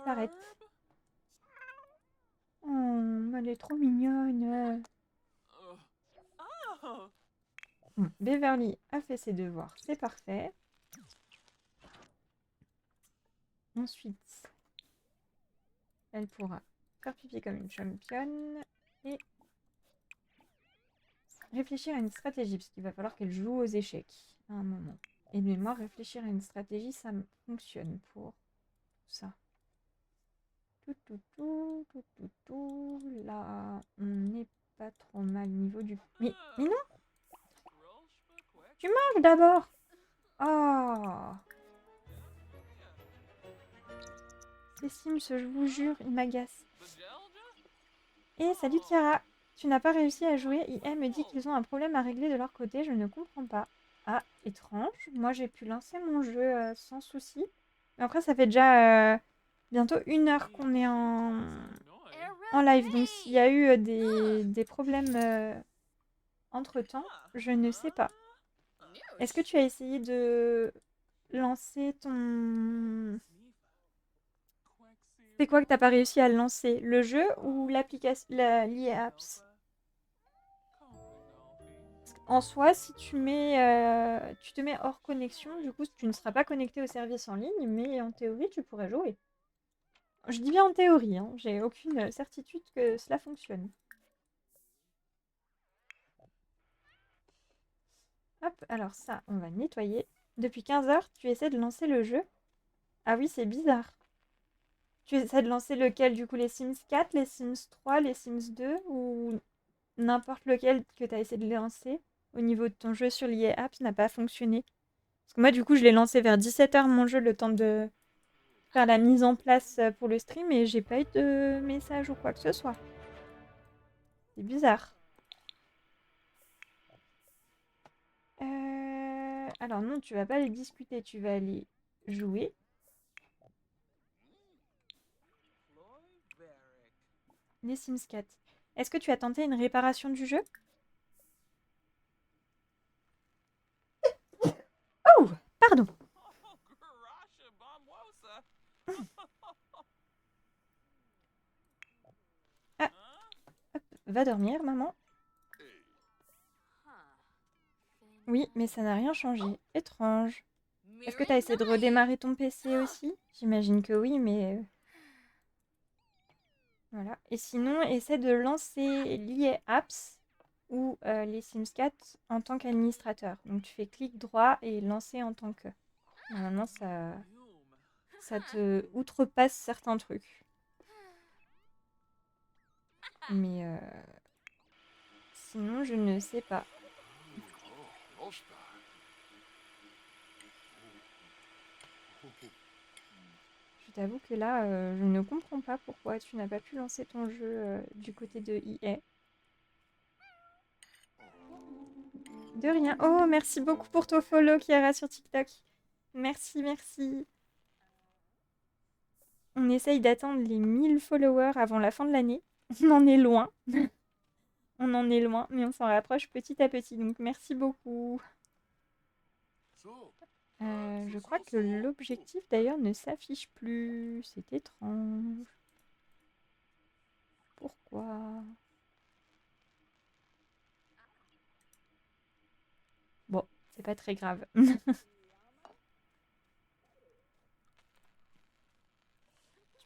s'arrête. Oh, elle est trop mignonne. Bon, Beverly a fait ses devoirs, c'est parfait. Ensuite, elle pourra faire pipi comme une championne et réfléchir à une stratégie, parce qu'il va falloir qu'elle joue aux échecs à un moment. Et de mémoire, réfléchir à une stratégie, ça fonctionne pour ça. Là, on n'est pas trop mal au niveau du... Mais non, tu manges d'abord. Oh, ces Sims, je vous jure, ils m'agacent. Et salut Kiara, tu n'as pas réussi à jouer. IM me dit qu'ils ont un problème à régler de leur côté, je ne comprends pas. Ah, étrange. Moi, j'ai pu lancer mon jeu sans souci. Mais après, ça fait déjà bientôt 1 heure qu'on est en live. Donc, s'il y a eu des problèmes entre-temps, je ne sais pas. Est-ce que tu as essayé de lancer ton... C'est quoi que t'as pas réussi à lancer? Le jeu ou l'application, l'IA Apps? En soi, si tu te mets hors connexion, du coup, tu ne seras pas connecté au service en ligne, mais en théorie, tu pourrais jouer. Je dis bien en théorie, hein, j'ai aucune certitude que cela fonctionne. Hop, alors ça, on va nettoyer. Depuis 15 heures, tu essaies de lancer le jeu. Ah oui, c'est bizarre. Tu essaies de lancer lequel, du coup, les Sims 4, les Sims 3, les Sims 2, ou n'importe lequel que tu as essayé de lancer au niveau de ton jeu sur l'IA Apps n'a pas fonctionné. Parce que moi, du coup, je l'ai lancé vers 17 h mon jeu, le temps de faire la mise en place pour le stream, et j'ai pas eu de message ou quoi que ce soit. C'est bizarre. Alors non, tu vas pas aller discuter, tu vas aller jouer. Les Sims 4. Est-ce que tu as tenté une réparation du jeu? Oh, pardon. Ah, hop, va dormir, maman. Oui, mais ça n'a rien changé. Étrange. Est-ce que tu as essayé de redémarrer ton PC aussi? J'imagine que oui, mais... Voilà. Et sinon, essaie de lancer l'IA Apps ou les Sims 4 en tant qu'administrateur. Donc tu fais clic droit et lancer en tant que... Normalement, ça te outrepasse certains trucs. Mais sinon, je ne sais pas. Je t'avoue que là, je ne comprends pas pourquoi tu n'as pas pu lancer ton jeu du côté de EA. De rien. Oh, merci beaucoup pour ton follow, Kiara, sur TikTok. Merci, merci. On essaye d'atteindre les 1000 followers avant la fin de l'année. On en est loin. On en est loin, mais on s'en rapproche petit à petit. Donc, merci beaucoup. Je crois que l'objectif, d'ailleurs, ne s'affiche plus. C'est étrange. Pourquoi? Bon, c'est pas très grave. Tu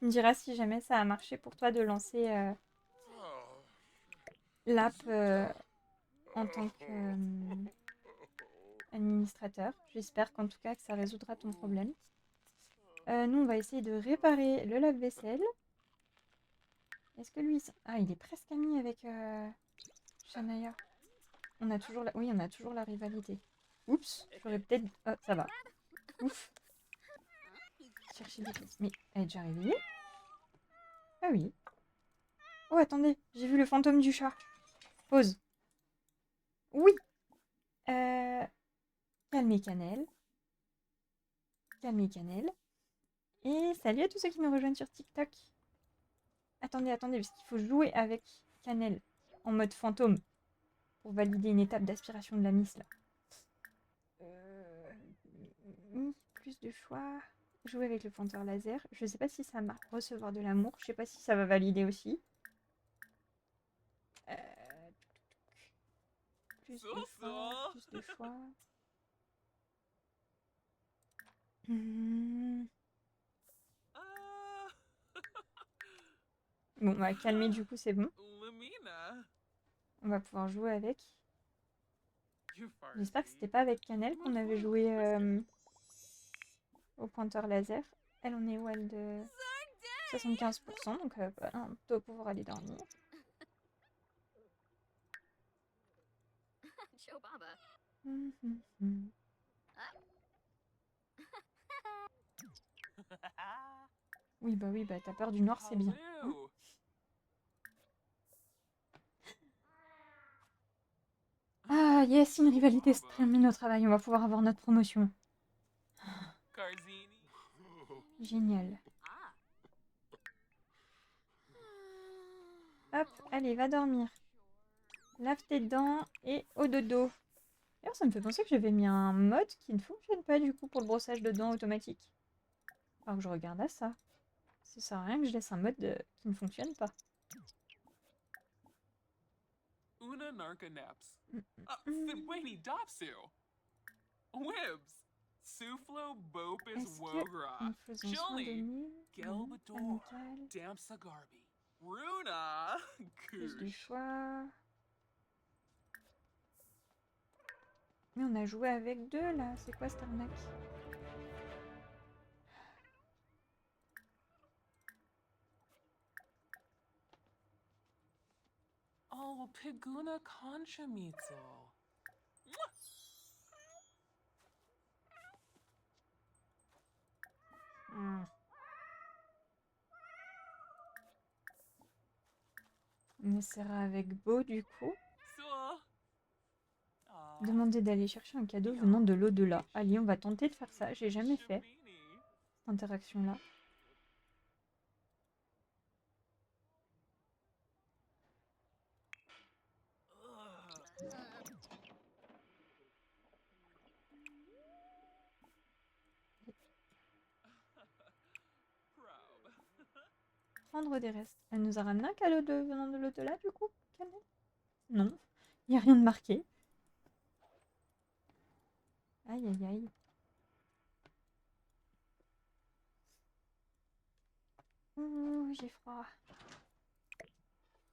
me diras si jamais ça a marché pour toi de lancer l'app en tant qu'administrateur. J'espère qu'en tout cas que ça résoudra ton problème. Nous, on va essayer de réparer le lave-vaisselle. Est-ce que lui... Ah, il est presque ami avec Shania. On a toujours Oui, on a toujours la rivalité. Oups, j'aurais peut-être... Oh, ça va. Ouf. Chercher des pièces. Mais elle est déjà réveillée? Ah oui. Oh, attendez, j'ai vu le fantôme du chat. Pause. Oui. Calmez Cannelle. Calmez Cannelle. Et salut à tous ceux qui nous rejoignent sur TikTok. Attendez, parce qu'il faut jouer avec Cannelle en mode fantôme pour valider une étape d'aspiration de la miss là. Plus de choix. Jouer avec le pointeur laser. Je sais pas si ça marque. Recevoir de l'amour. Je sais pas si ça va valider aussi. Plus de choix. Bon, on va calmer du coup, c'est bon. On va pouvoir jouer avec. J'espère que c'était pas avec Cannelle qu'on avait joué au pointeur laser. Elle, on est où elle de... 75%, donc voilà, on doit pouvoir aller dormir. Joe Baba. Oui, bah t'as peur du noir, c'est bien. Hein. Hello. Ah yes, une rivalité se termine au travail, on va pouvoir avoir notre promotion. Carzini. Génial. Hop, allez, va dormir. Lave tes dents et au dodo. D'ailleurs, ça me fait penser que j'avais mis un mode qui ne fonctionne pas du coup pour le brossage de dents automatique. Alors que je regarde à ça. Ça sert à rien que je laisse un mode qui ne fonctionne pas. Una narca naps. Fidwani dopsu. Wibs. Suflo bopus Est-ce wogra. en faisant soin de Jolly. nous, Gelbador. amical, Damsagarbi. Runa. plus de Kush. choix. Mais on a joué avec deux là, c'est quoi cette arnaque? Oh, Piguna Conchamitsu. On essaiera avec Beau du coup. So. Demander d'aller chercher un cadeau venant de l'au-delà. Allez, on va tenter de faire ça. J'ai jamais fait cette interaction-là. Prendre des restes. Elle nous a ramené un cadeau venant de l'au-delà du coup, Camille? Non, il n'y a rien de marqué. Aïe aïe aïe. Ouh, j'ai froid.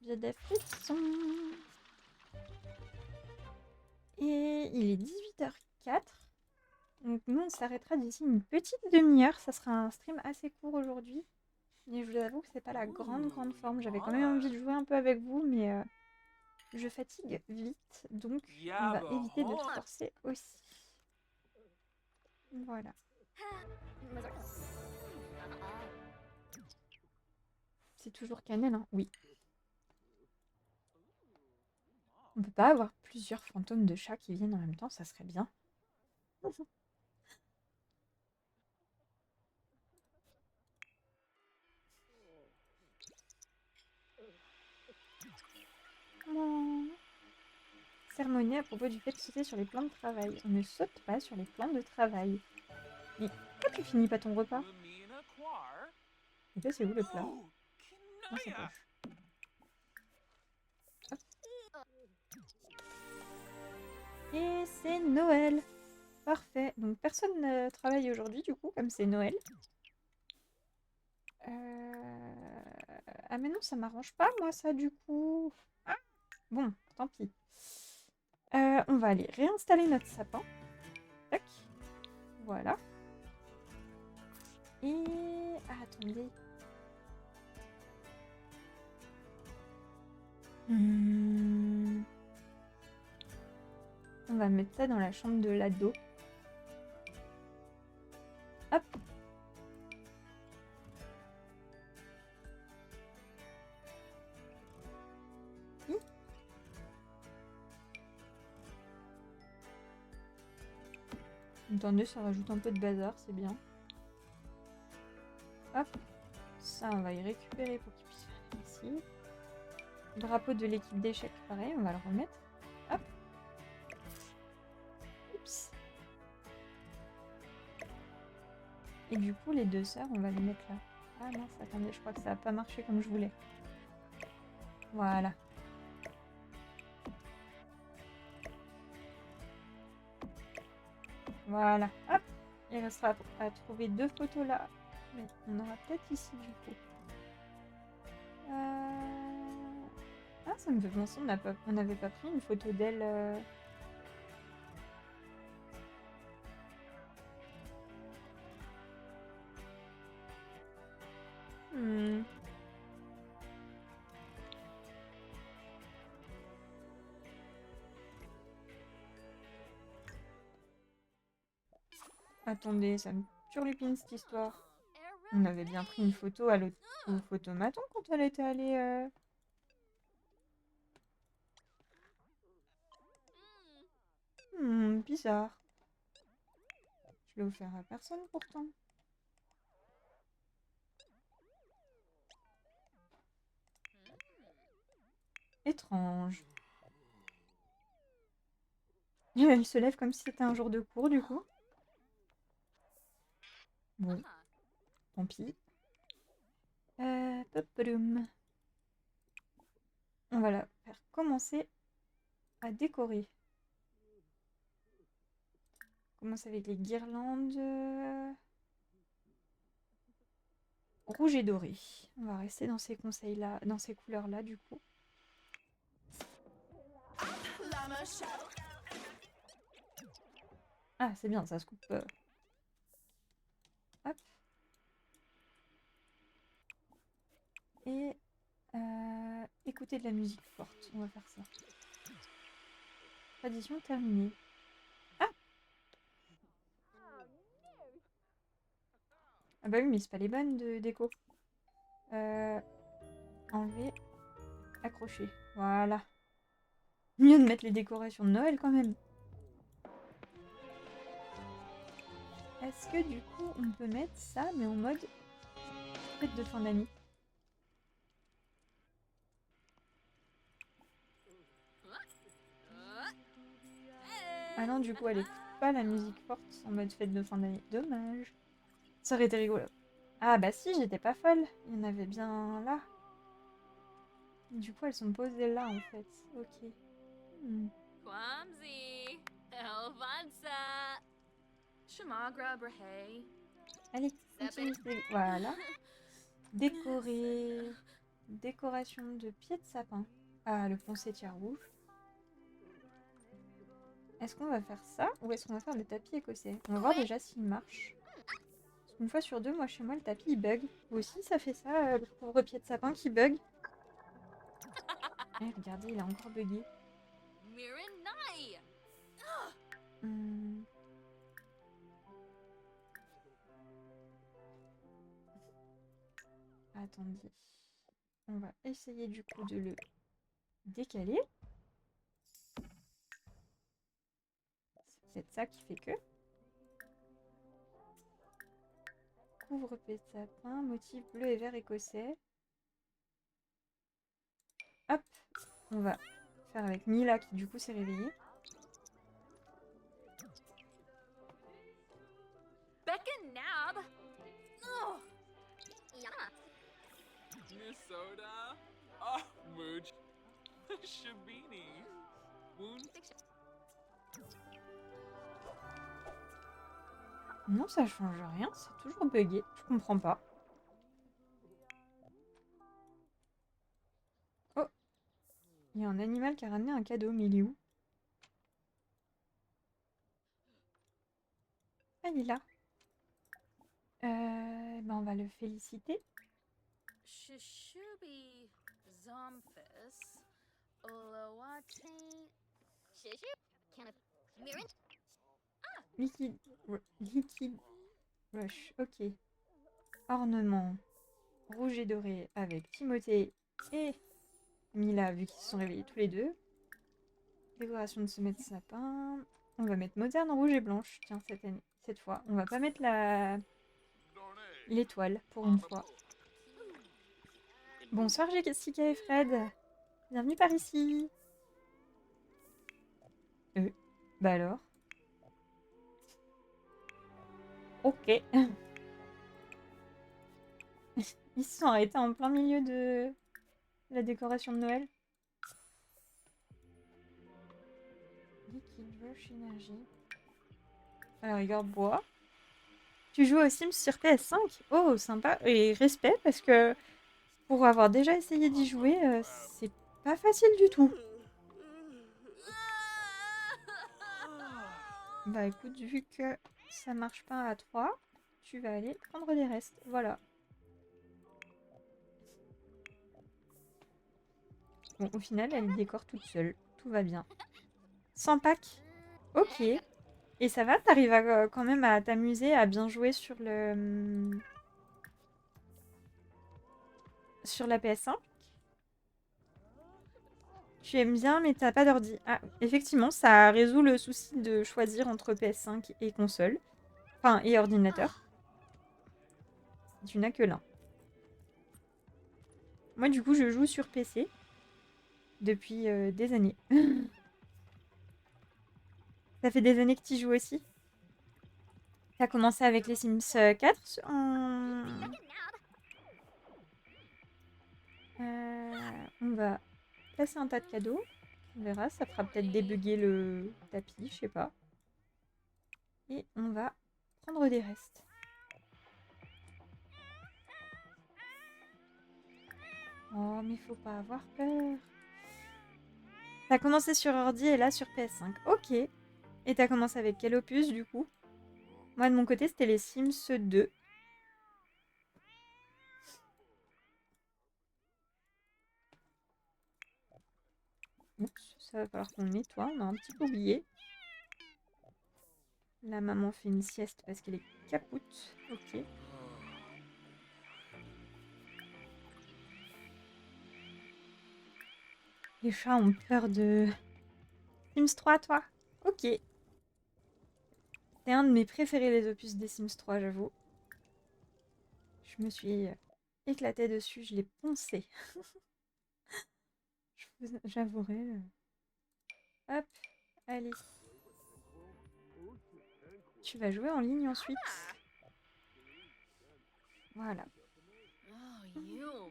J'ai des frissons. Et il est 18h04. Donc nous, on s'arrêtera d'ici une petite demi-heure. Ça sera un stream assez court aujourd'hui. Mais je vous avoue que c'est pas la grande forme. J'avais quand même envie de jouer un peu avec vous, mais je fatigue vite. Donc on va éviter de se forcer aussi. Voilà. C'est toujours Cannelle, hein? Oui. On peut pas avoir plusieurs fantômes de chats qui viennent en même temps, ça serait bien. Non. Cérémonie à propos du fait de sauter sur les plans de travail. On ne saute pas sur les plans de travail. Mais pourquoi tu finis pas ton repas? Et toi, c'est où le plat? Dans sa poche. Hop. Et c'est Noël. Parfait. Donc personne ne travaille aujourd'hui du coup, comme c'est Noël. Ah mais non, ça m'arrange pas moi ça du coup. Ah bon, tant pis. On va aller réinstaller notre sapin. Tac. Voilà. Et... Ah, attendez. On va mettre ça dans la chambre de l'ado. Hop. Attendez, ça rajoute un peu de bazar, c'est bien. Hop. Ça, on va y récupérer pour qu'il puisse faire ici. Drapeau de l'équipe d'échecs, pareil, on va le remettre. Hop. Oups. Et du coup, les deux sœurs, on va les mettre là. Ah mince, attendez, je crois que ça n'a pas marché comme je voulais. Voilà. Voilà. Hop. Il restera à trouver deux photos là. Mais on aura peut-être ici du coup. Ah, ça me fait penser, on n'avait pas pris une photo d'elle. Attendez, ça me turlupine cette histoire. On avait bien pris une photo au photomaton quand elle était allée... Bizarre. Je l'ai offert à personne pourtant. Étrange. Elle se lève comme si c'était un jour de cours du coup. Bon, tant pis. Popodoum. On va la faire commencer à décorer. On commence avec les guirlandes. Rouge et doré. On va rester dans ces conseils-là, dans ces couleurs-là du coup. Ah, c'est bien, ça se coupe. Hop. Et écouter de la musique forte. On va faire ça. Tradition terminée. Ah! Ah bah oui, mais c'est pas les bonnes de déco. Enlever. Accrocher. Voilà. Mieux de mettre les décorations de Noël quand même. Est-ce que du coup on peut mettre ça mais en mode fête de fin d'année? Ah non, du coup elle écoute pas la musique forte en mode fête de fin d'année. Dommage. Ça aurait été rigolo. Ah bah si, j'étais pas folle. Il y en avait bien là. Du coup elles sont posées là en fait. Ok. Quamsy. Elvansa. Shamagra Brahe. Allez, continuez. Voilà. Décorer. Décoration de pieds de sapin. Ah, le poinsettia rouge. Est-ce qu'on va faire ça ou est-ce qu'on va faire le tapis écossais? On va voir déjà s'il marche. Parce qu'une fois sur deux, moi chez moi le tapis il bug. Vous aussi ça fait ça, le pauvre pied de sapin qui bug? Eh, regardez, il a encore bugué. Attendez. On va essayer du coup de le décaler. C'est peut-être ça qui fait que. Couvre-pied de sapin, motif bleu et vert écossais. Hop, on va faire avec Mila qui du coup s'est réveillée. Beckenab. Oh. Minnesota. Oh, Mooch. Shabini. Wound. Non, ça change rien, c'est toujours bugué. Je comprends pas. Oh, il y a un animal qui a ramené un cadeau, mais il est où? Ah, il est là. Ben on va le féliciter. Shishubi Zomphus. Olawate. Shishu? Can of Mirren? Liquid Rush, ok. Ornement rouge et doré avec Timothée et Mila, vu qu'ils se sont réveillés tous les deux. Décoration de sommet de sapin. On va mettre moderne rouge et blanche, tiens, cette fois. On va pas mettre l'étoile, pour une fois. Bonsoir Jessica et Fred. Bienvenue par ici. Bah alors. Ok. Ils se sont arrêtés en plein milieu de la décoration de Noël. Liquid Rush Energy. Alors, regarde, bois. Tu joues aux Sims sur PS5? Oh, sympa. Et respect, parce que pour avoir déjà essayé d'y jouer, c'est pas facile du tout. Bah écoute, vu que ça marche pas à 3, tu vas aller prendre les restes. Voilà. Bon, au final, elle décore toute seule. Tout va bien. 100 packs. Ok. Et ça va, t'arrives quand même à t'amuser, à bien jouer sur le... sur la PS5? Tu aimes bien, mais t'as pas d'ordi. Ah, effectivement, ça résout le souci de choisir entre PS5 et console. Enfin, et ordinateur. Tu n'as que l'un. Moi, du coup, je joue sur PC. Depuis des années. Ça fait des années que tu joues aussi? T'as commencé avec les Sims 4 on va placer un tas de cadeaux. On verra, ça fera peut-être débugger le tapis, je sais pas. Et on va prendre des restes. Oh, mais faut pas avoir peur. T'as commencé sur ordi et là sur PS5. Ok. Et t'as commencé avec quel opus du coup? Moi de mon côté c'était les Sims 2. Oups, ça va falloir qu'on le nettoie, on a un petit peu oublié. La maman fait une sieste parce qu'elle est capoute. Ok. Les chats ont peur de... Sims 3, toi? Ok. C'est un de mes préférés, les opus des Sims 3, j'avoue. Je me suis éclatée dessus, je l'ai poncé. J'avouerai. Hop, allez. Tu vas jouer en ligne ensuite. Voilà. Oh, yum.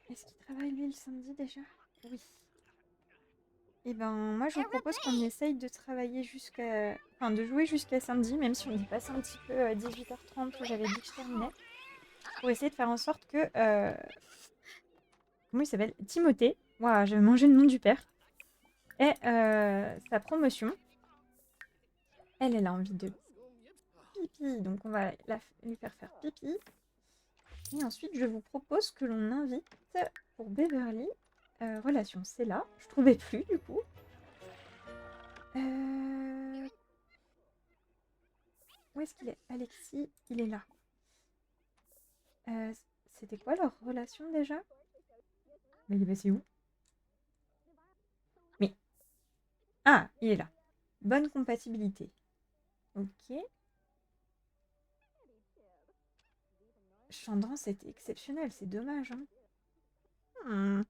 Est-ce qu'il travaille lui le samedi déjà? Oui. Et ben moi je vous propose qu'on essaye de travailler jusqu'à... Enfin de jouer jusqu'à samedi, même si on dépasse un petit peu à 18h30 où j'avais dit que je terminais. Pour essayer de faire en sorte que... Comment il s'appelle? Timothée. Waouh, j'avais mangé le nom du père. Et sa promotion. Elle a envie de pipi, donc on va lui faire pipi. Et ensuite, je vous propose que l'on invite pour Beverly. Relation, c'est là. Je trouvais plus du coup. Où est-ce qu'il est? Alexis, il est là. C'était quoi leur relation déjà? Mais il est passé où? Mais... Ah, il est là. Bonne compatibilité. Ok. Chandran, c'était exceptionnel, c'est dommage. Hein.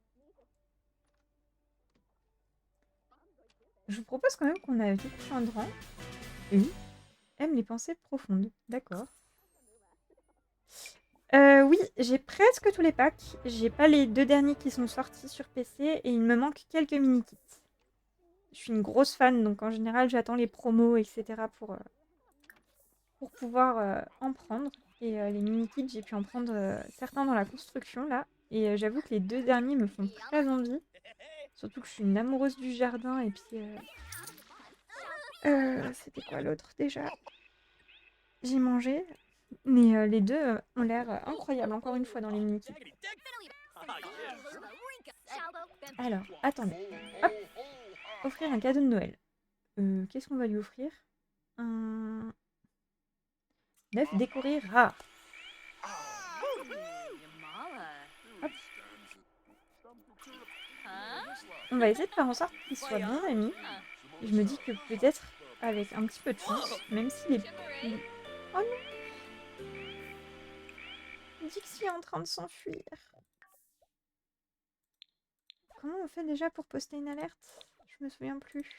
Je vous propose quand même qu'on invite Chandran. Oui. Aime les pensées profondes. D'accord. Oui, j'ai presque tous les packs. J'ai pas les 2 derniers qui sont sortis sur PC et il me manque quelques mini-kits. Je suis une grosse fan, donc en général j'attends les promos, etc. pour pouvoir en prendre. Et les mini-kits, j'ai pu en prendre certains dans la construction là. Et j'avoue que les 2 derniers me font très envie. Surtout que je suis une amoureuse du jardin et puis... c'était quoi l'autre déjà? J'ai mangé. Mais les deux ont l'air incroyables, encore une fois, dans les mini-kits. Alors, attendez. Hop. Offrir un cadeau de Noël. Qu'est-ce qu'on va lui offrir? Un... 9 décoré rare. Hop. On va essayer de faire en sorte qu'il soit bien ami. Je me dis que peut-être, avec un petit peu de chance, même s'il est... Oh non! Dixie est en train de s'enfuir. Comment on fait déjà pour poster une alerte? Je me souviens plus.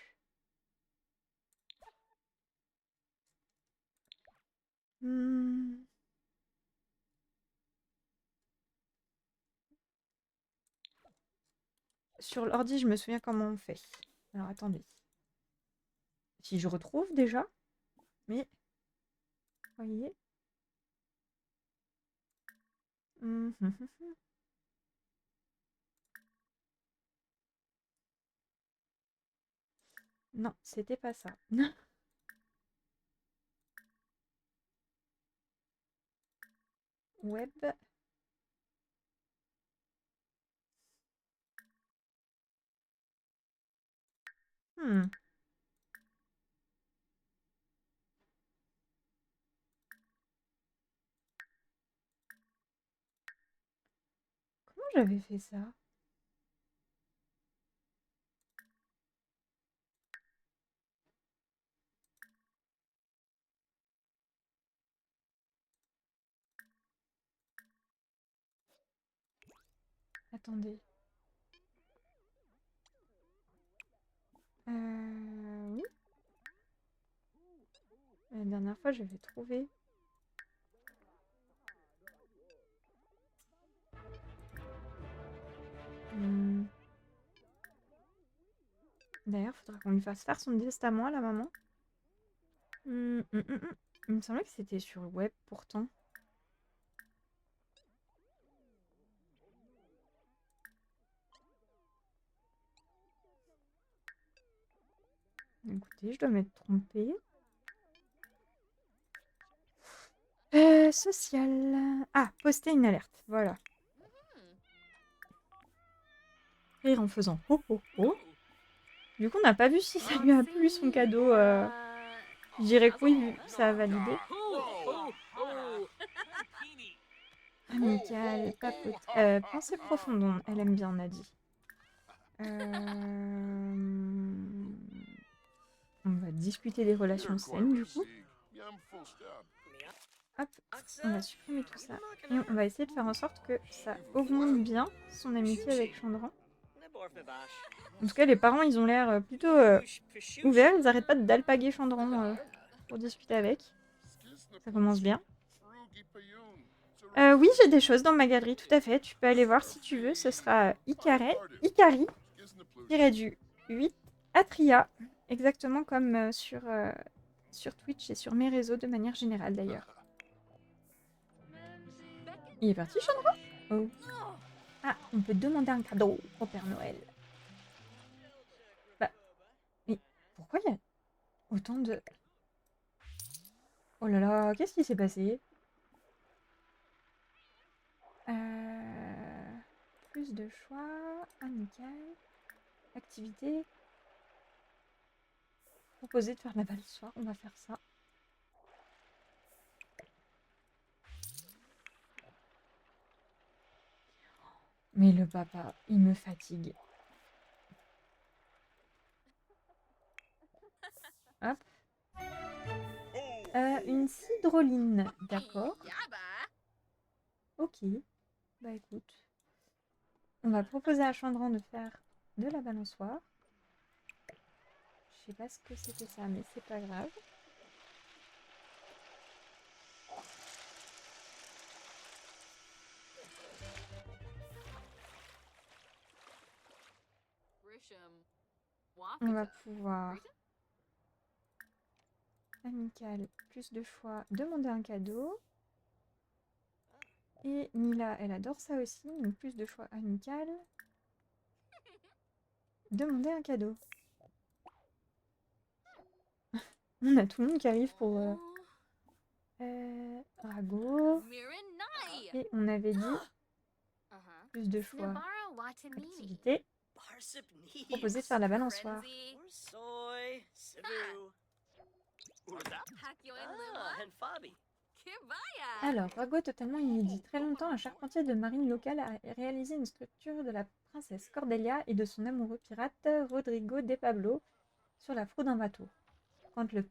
Sur l'ordi, je me souviens comment on fait. Alors attendez. Si je retrouve déjà. Mais... Voyez. Non, c'était pas ça. Web. Hmm. Comment j'avais fait ça? Attendez. Oui. La dernière fois, j'avais trouvé. Hmm. D'ailleurs, faudra qu'on lui fasse faire son testament à la maman. Il me semblait que c'était sur le web pourtant. Écoutez, je dois m'être trompée. Social. Ah, poster une alerte. Voilà. Rire en faisant oh oh oh. Du coup, on n'a pas vu si ça lui a plu son cadeau. Je dirais que oui, vu que ça a validé. Amical, papote. Pensée profonde, elle aime bien, on a dit. On va discuter des relations saines, du coup. Hop, on va supprimer tout ça. Et on va essayer de faire en sorte que ça augmente bien son amitié avec Chandran. En tout cas, les parents, ils ont l'air plutôt ouverts. Ils n'arrêtent pas d'alpaguer Chandran pour discuter avec. Ça commence bien. Oui, j'ai des choses dans ma galerie, tout à fait. Tu peux aller voir si tu veux. Ce sera Ikari, tiré du 8 Atria. Exactement comme sur Twitch et sur mes réseaux de manière générale d'ailleurs. Il est parti, Chandran? Oh. Ah, on peut demander un cadeau au Père Noël. Bah, mais pourquoi il y a autant de... Oh là là, qu'est-ce qui s'est passé? Plus de choix, amical, activité. Proposer de faire la balançoire, on va faire ça. Mais le papa, il me fatigue. Hop. Une cidroline, d'accord. Ok. Bah écoute. On va proposer à Chandran de faire de la balançoire. Je sais pas ce que c'était ça, mais c'est pas grave. On va pouvoir... Amical, plus de choix, demander un cadeau. Et Mila, elle adore ça aussi, donc plus de choix amical. Demander un cadeau. On a tout le monde qui arrive pour... Rago. Et on avait dit plus de choix. Activité. Proposer de faire la balançoire. Alors, Rago totalement inédit. Très longtemps, un charpentier de marine local a réalisé une structure de la princesse Cordelia et de son amoureux pirate Rodrigo de Pablo sur la proue d'un bateau. Quand le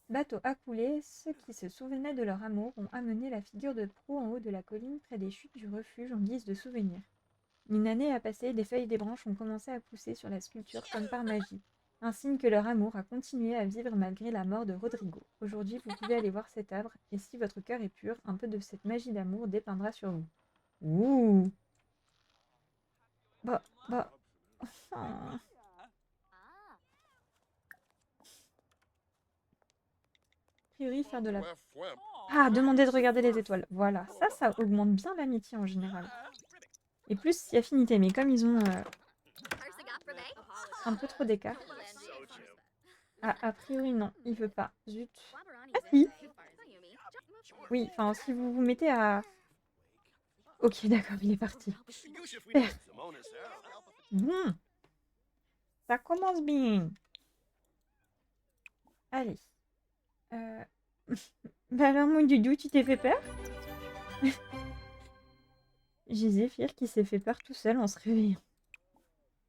bateau a coulé, ceux qui se souvenaient de leur amour ont amené la figure de proue en haut de la colline près des chutes du refuge en guise de souvenir. Une année a passé, des feuilles et des branches ont commencé à pousser sur la sculpture comme par magie. Un signe que leur amour a continué à vivre malgré la mort de Rodrigo. Aujourd'hui, vous pouvez aller voir cet arbre, et si votre cœur est pur, un peu de cette magie d'amour dépeindra sur vous. Ouh. Bah... Oh. A priori, faire de la... Ah, demander de regarder les étoiles. Voilà, ça augmente bien l'amitié en général. Et plus si affinité, mais comme ils ont un peu trop d'écart. Ah, a priori, non, il veut pas. Zut. Ah si. Oui, enfin, si vous vous mettez à... Ok, d'accord, il est parti. Bon. Ça commence bien. Allez. Bah alors, mon doudou, tu t'es fait peur? J'ai Zéphyr qui s'est fait peur tout seul en se réveillant.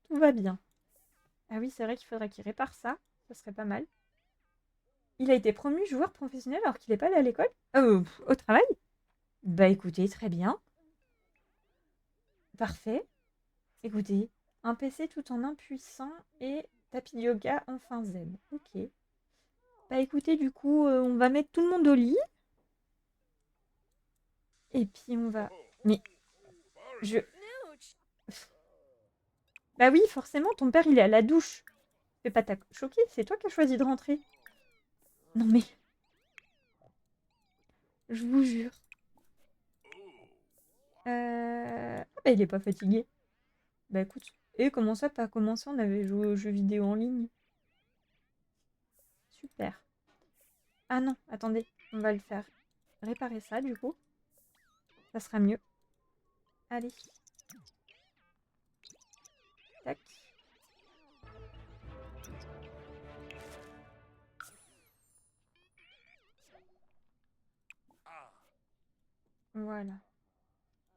Tout va bien. Ah oui, c'est vrai qu'il faudrait qu'il répare ça. Ça serait pas mal. Il a été promu joueur professionnel alors qu'il n'est pas allé à l'école? Au travail? Bah écoutez, très bien. Parfait. Écoutez, un PC tout en impuissant et tapis de yoga enfin zen. Ok. Bah écoutez, du coup, on va mettre tout le monde au lit. Et puis on va... Mais... Je... Bah oui, forcément, ton père, il est à la douche. Fais pas ta choquer, c'est toi qui as choisi de rentrer. Non mais... Je vous jure. Ah bah il est pas fatigué. Bah écoute. Et comment ça, pas commencé? On avait joué aux jeux vidéo en ligne. Super. Ah non, attendez, on va le faire réparer ça du coup. Ça sera mieux. Allez. Tac. Voilà.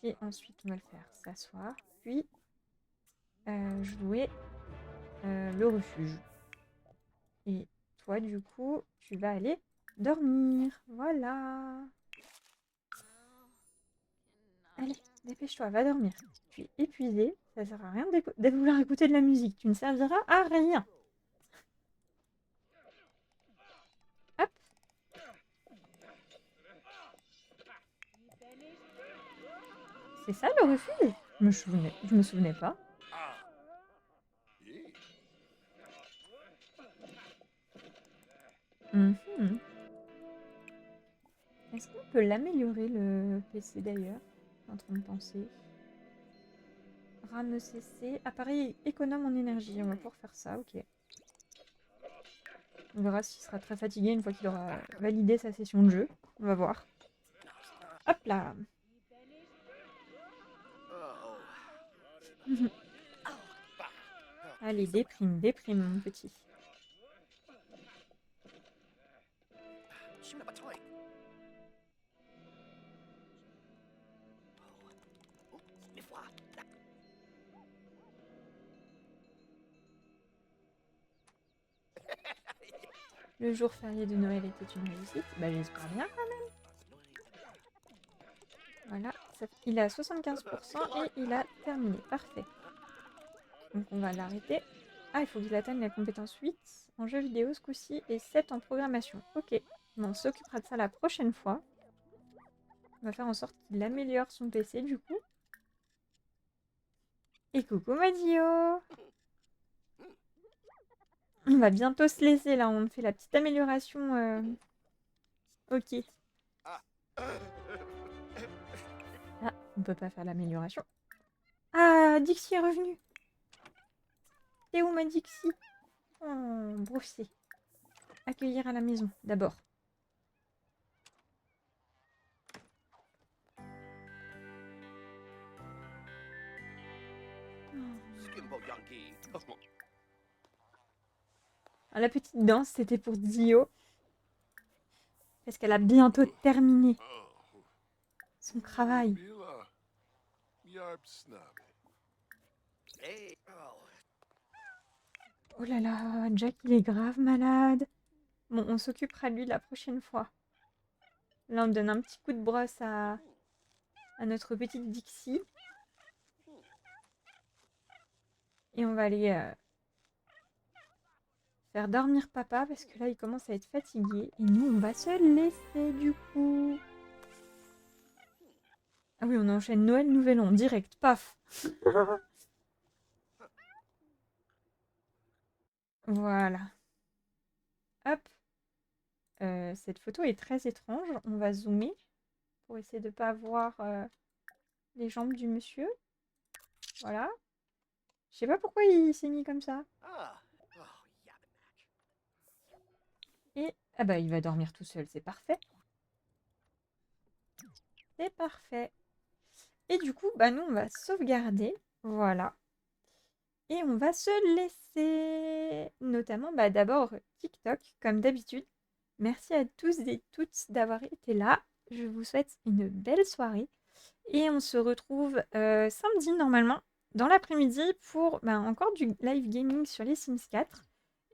Et ensuite, on va le faire s'asseoir. Puis, jouer le refuge. Et toi, du coup, tu vas aller dormir. Voilà. Allez, dépêche-toi, va dormir. Tu es épuisé. Ça sert à rien de vouloir écouter de la musique. Tu ne serviras à rien. Hop. C'est ça le refuge? Je me souvenais pas. Mhm. Est-ce qu'on peut l'améliorer le PC d'ailleurs? Je suis en train de penser. RAM ECC, appareil économe en énergie. On va pouvoir faire ça, ok. On verra s'il sera très fatigué une fois qu'il aura validé sa session de jeu. On va voir. Hop là. Allez, déprime, déprime, mon petit. Le jour férié de Noël était une réussite. Bah j'espère bien quand même. Voilà, il est à 75% et il a terminé. Parfait. Donc on va l'arrêter. Ah, il faut qu'il atteigne la compétence 8 en jeu vidéo ce coup-ci et 7 en programmation. Ok, on s'occupera de ça la prochaine fois. On va faire en sorte qu'il améliore son PC du coup. Et coucou Madio! On va bientôt se laisser là, on fait la petite amélioration. Ok. Ah, on peut pas faire l'amélioration. Ah, Dixie est revenue. T'es où ma Dixie? Oh, brossé. Accueillir à la maison, d'abord. Ah, la petite danse, c'était pour Dio. Parce qu'elle a bientôt terminé son travail. Oh là là, Jack, il est grave malade. Bon, on s'occupera de lui la prochaine fois. Là, on donne un petit coup de brosse à notre petite Dixie. Et on va aller faire dormir papa parce que là, il commence à être fatigué. Et nous, on va se laisser du coup. Ah oui, on enchaîne Noël, Nouvel An, direct, paf. Voilà. Hop. Cette photo est très étrange. On va zoomer pour essayer de ne pas voir les jambes du monsieur. Voilà. Je sais pas pourquoi il s'est mis comme ça. Et ah bah il va dormir tout seul, c'est parfait. C'est parfait. Et du coup, bah nous on va sauvegarder. Voilà. Et on va se laisser. Notamment, d'abord TikTok, comme d'habitude. Merci à tous et toutes d'avoir été là. Je vous souhaite une belle soirée. Et on se retrouve samedi, normalement, dans l'après-midi, pour encore du live gaming sur les Sims 4.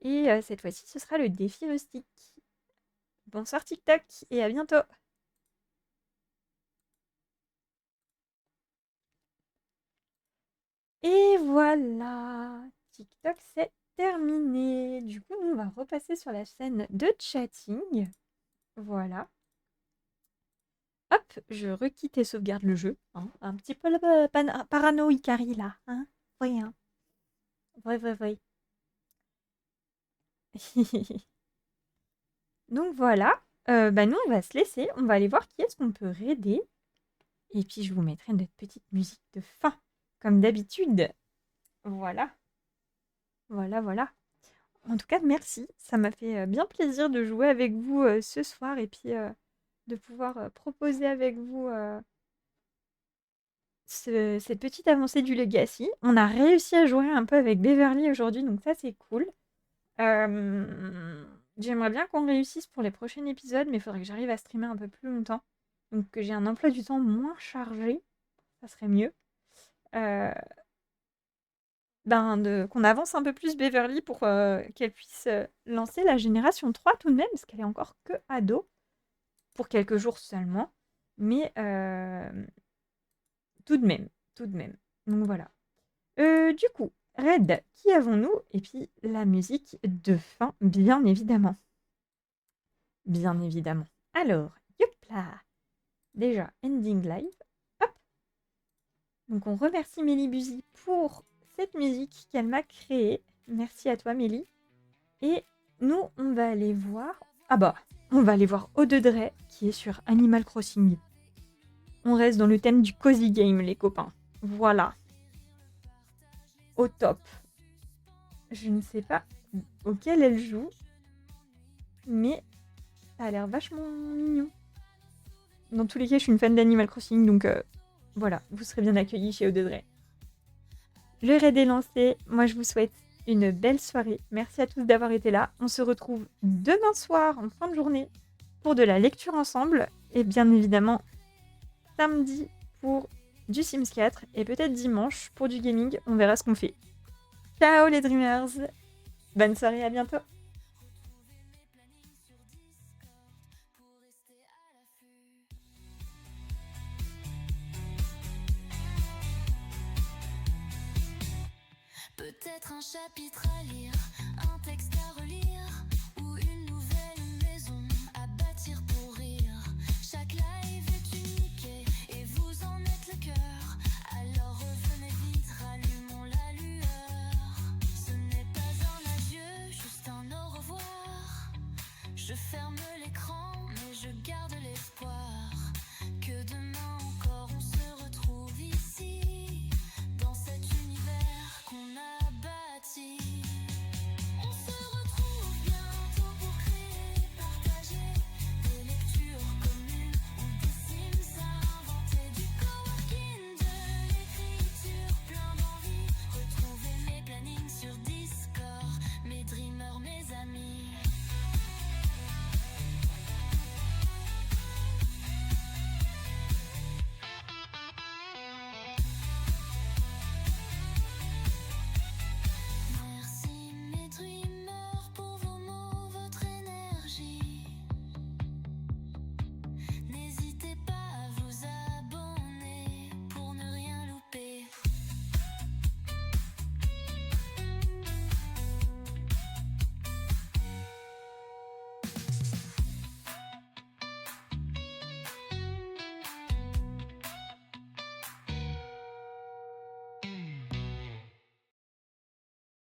Et cette fois-ci, ce sera le défi rustique. Bonsoir TikTok et à bientôt. Et voilà, TikTok c'est terminé. Du coup, nous on va repasser sur la scène de chatting. Voilà. Hop, je requitte et sauvegarde le jeu. Hein. Un petit peu le parano Ikari là. Hein. Oui, hein. Vrai. Donc voilà. Nous on va se laisser. On va aller voir qui est-ce qu'on peut raider. Et puis je vous mettrai notre petite musique de fin. Comme d'habitude. Voilà. En tout cas, merci. Ça m'a fait bien plaisir de jouer avec vous ce soir et puis de pouvoir proposer avec vous cette petite avancée du Legacy. On a réussi à jouer un peu avec Beverly aujourd'hui, donc ça c'est cool. J'aimerais bien qu'on réussisse pour les prochains épisodes, mais il faudrait que j'arrive à streamer un peu plus longtemps. Donc que j'ai un emploi du temps moins chargé, ça serait mieux. Qu'on avance un peu plus Beverly pour qu'elle puisse lancer la génération 3 tout de même, parce qu'elle est encore que ado, pour quelques jours seulement. Mais tout de même. Donc voilà. Du coup, Red, qui avons-nous? Et puis la musique de fin, bien évidemment. Alors, youpla. Déjà, ending live. Hop. Donc on remercie Mélie Buzy pour cette musique qu'elle m'a créée. Merci à toi Mélie. Et nous, on va aller voir... on va aller voir Audrey qui est sur Animal Crossing. On reste dans le thème du cozy game, les copains. Voilà. Au top. Je ne sais pas auquel elle joue, mais ça a l'air vachement mignon. Dans tous les cas, je suis une fan d'Animal Crossing, donc voilà, vous serez bien accueillis chez Audrey. Le raid est lancé. Moi, je vous souhaite une belle soirée. Merci à tous d'avoir été là. On se retrouve demain soir, en fin de journée, pour de la lecture ensemble. Et bien évidemment, samedi pour du Sims 4. Et peut-être dimanche pour du gaming. On verra ce qu'on fait. Ciao les Dreamers. Bonne soirée, à bientôt. Peut-être un chapitre à lire, un texte à relire, ou une nouvelle maison à bâtir pour rire. Chaque live est unique et vous en êtes le cœur. Alors revenez vite, rallumons la lueur. Ce n'est pas un adieu, juste un au revoir. Je ferme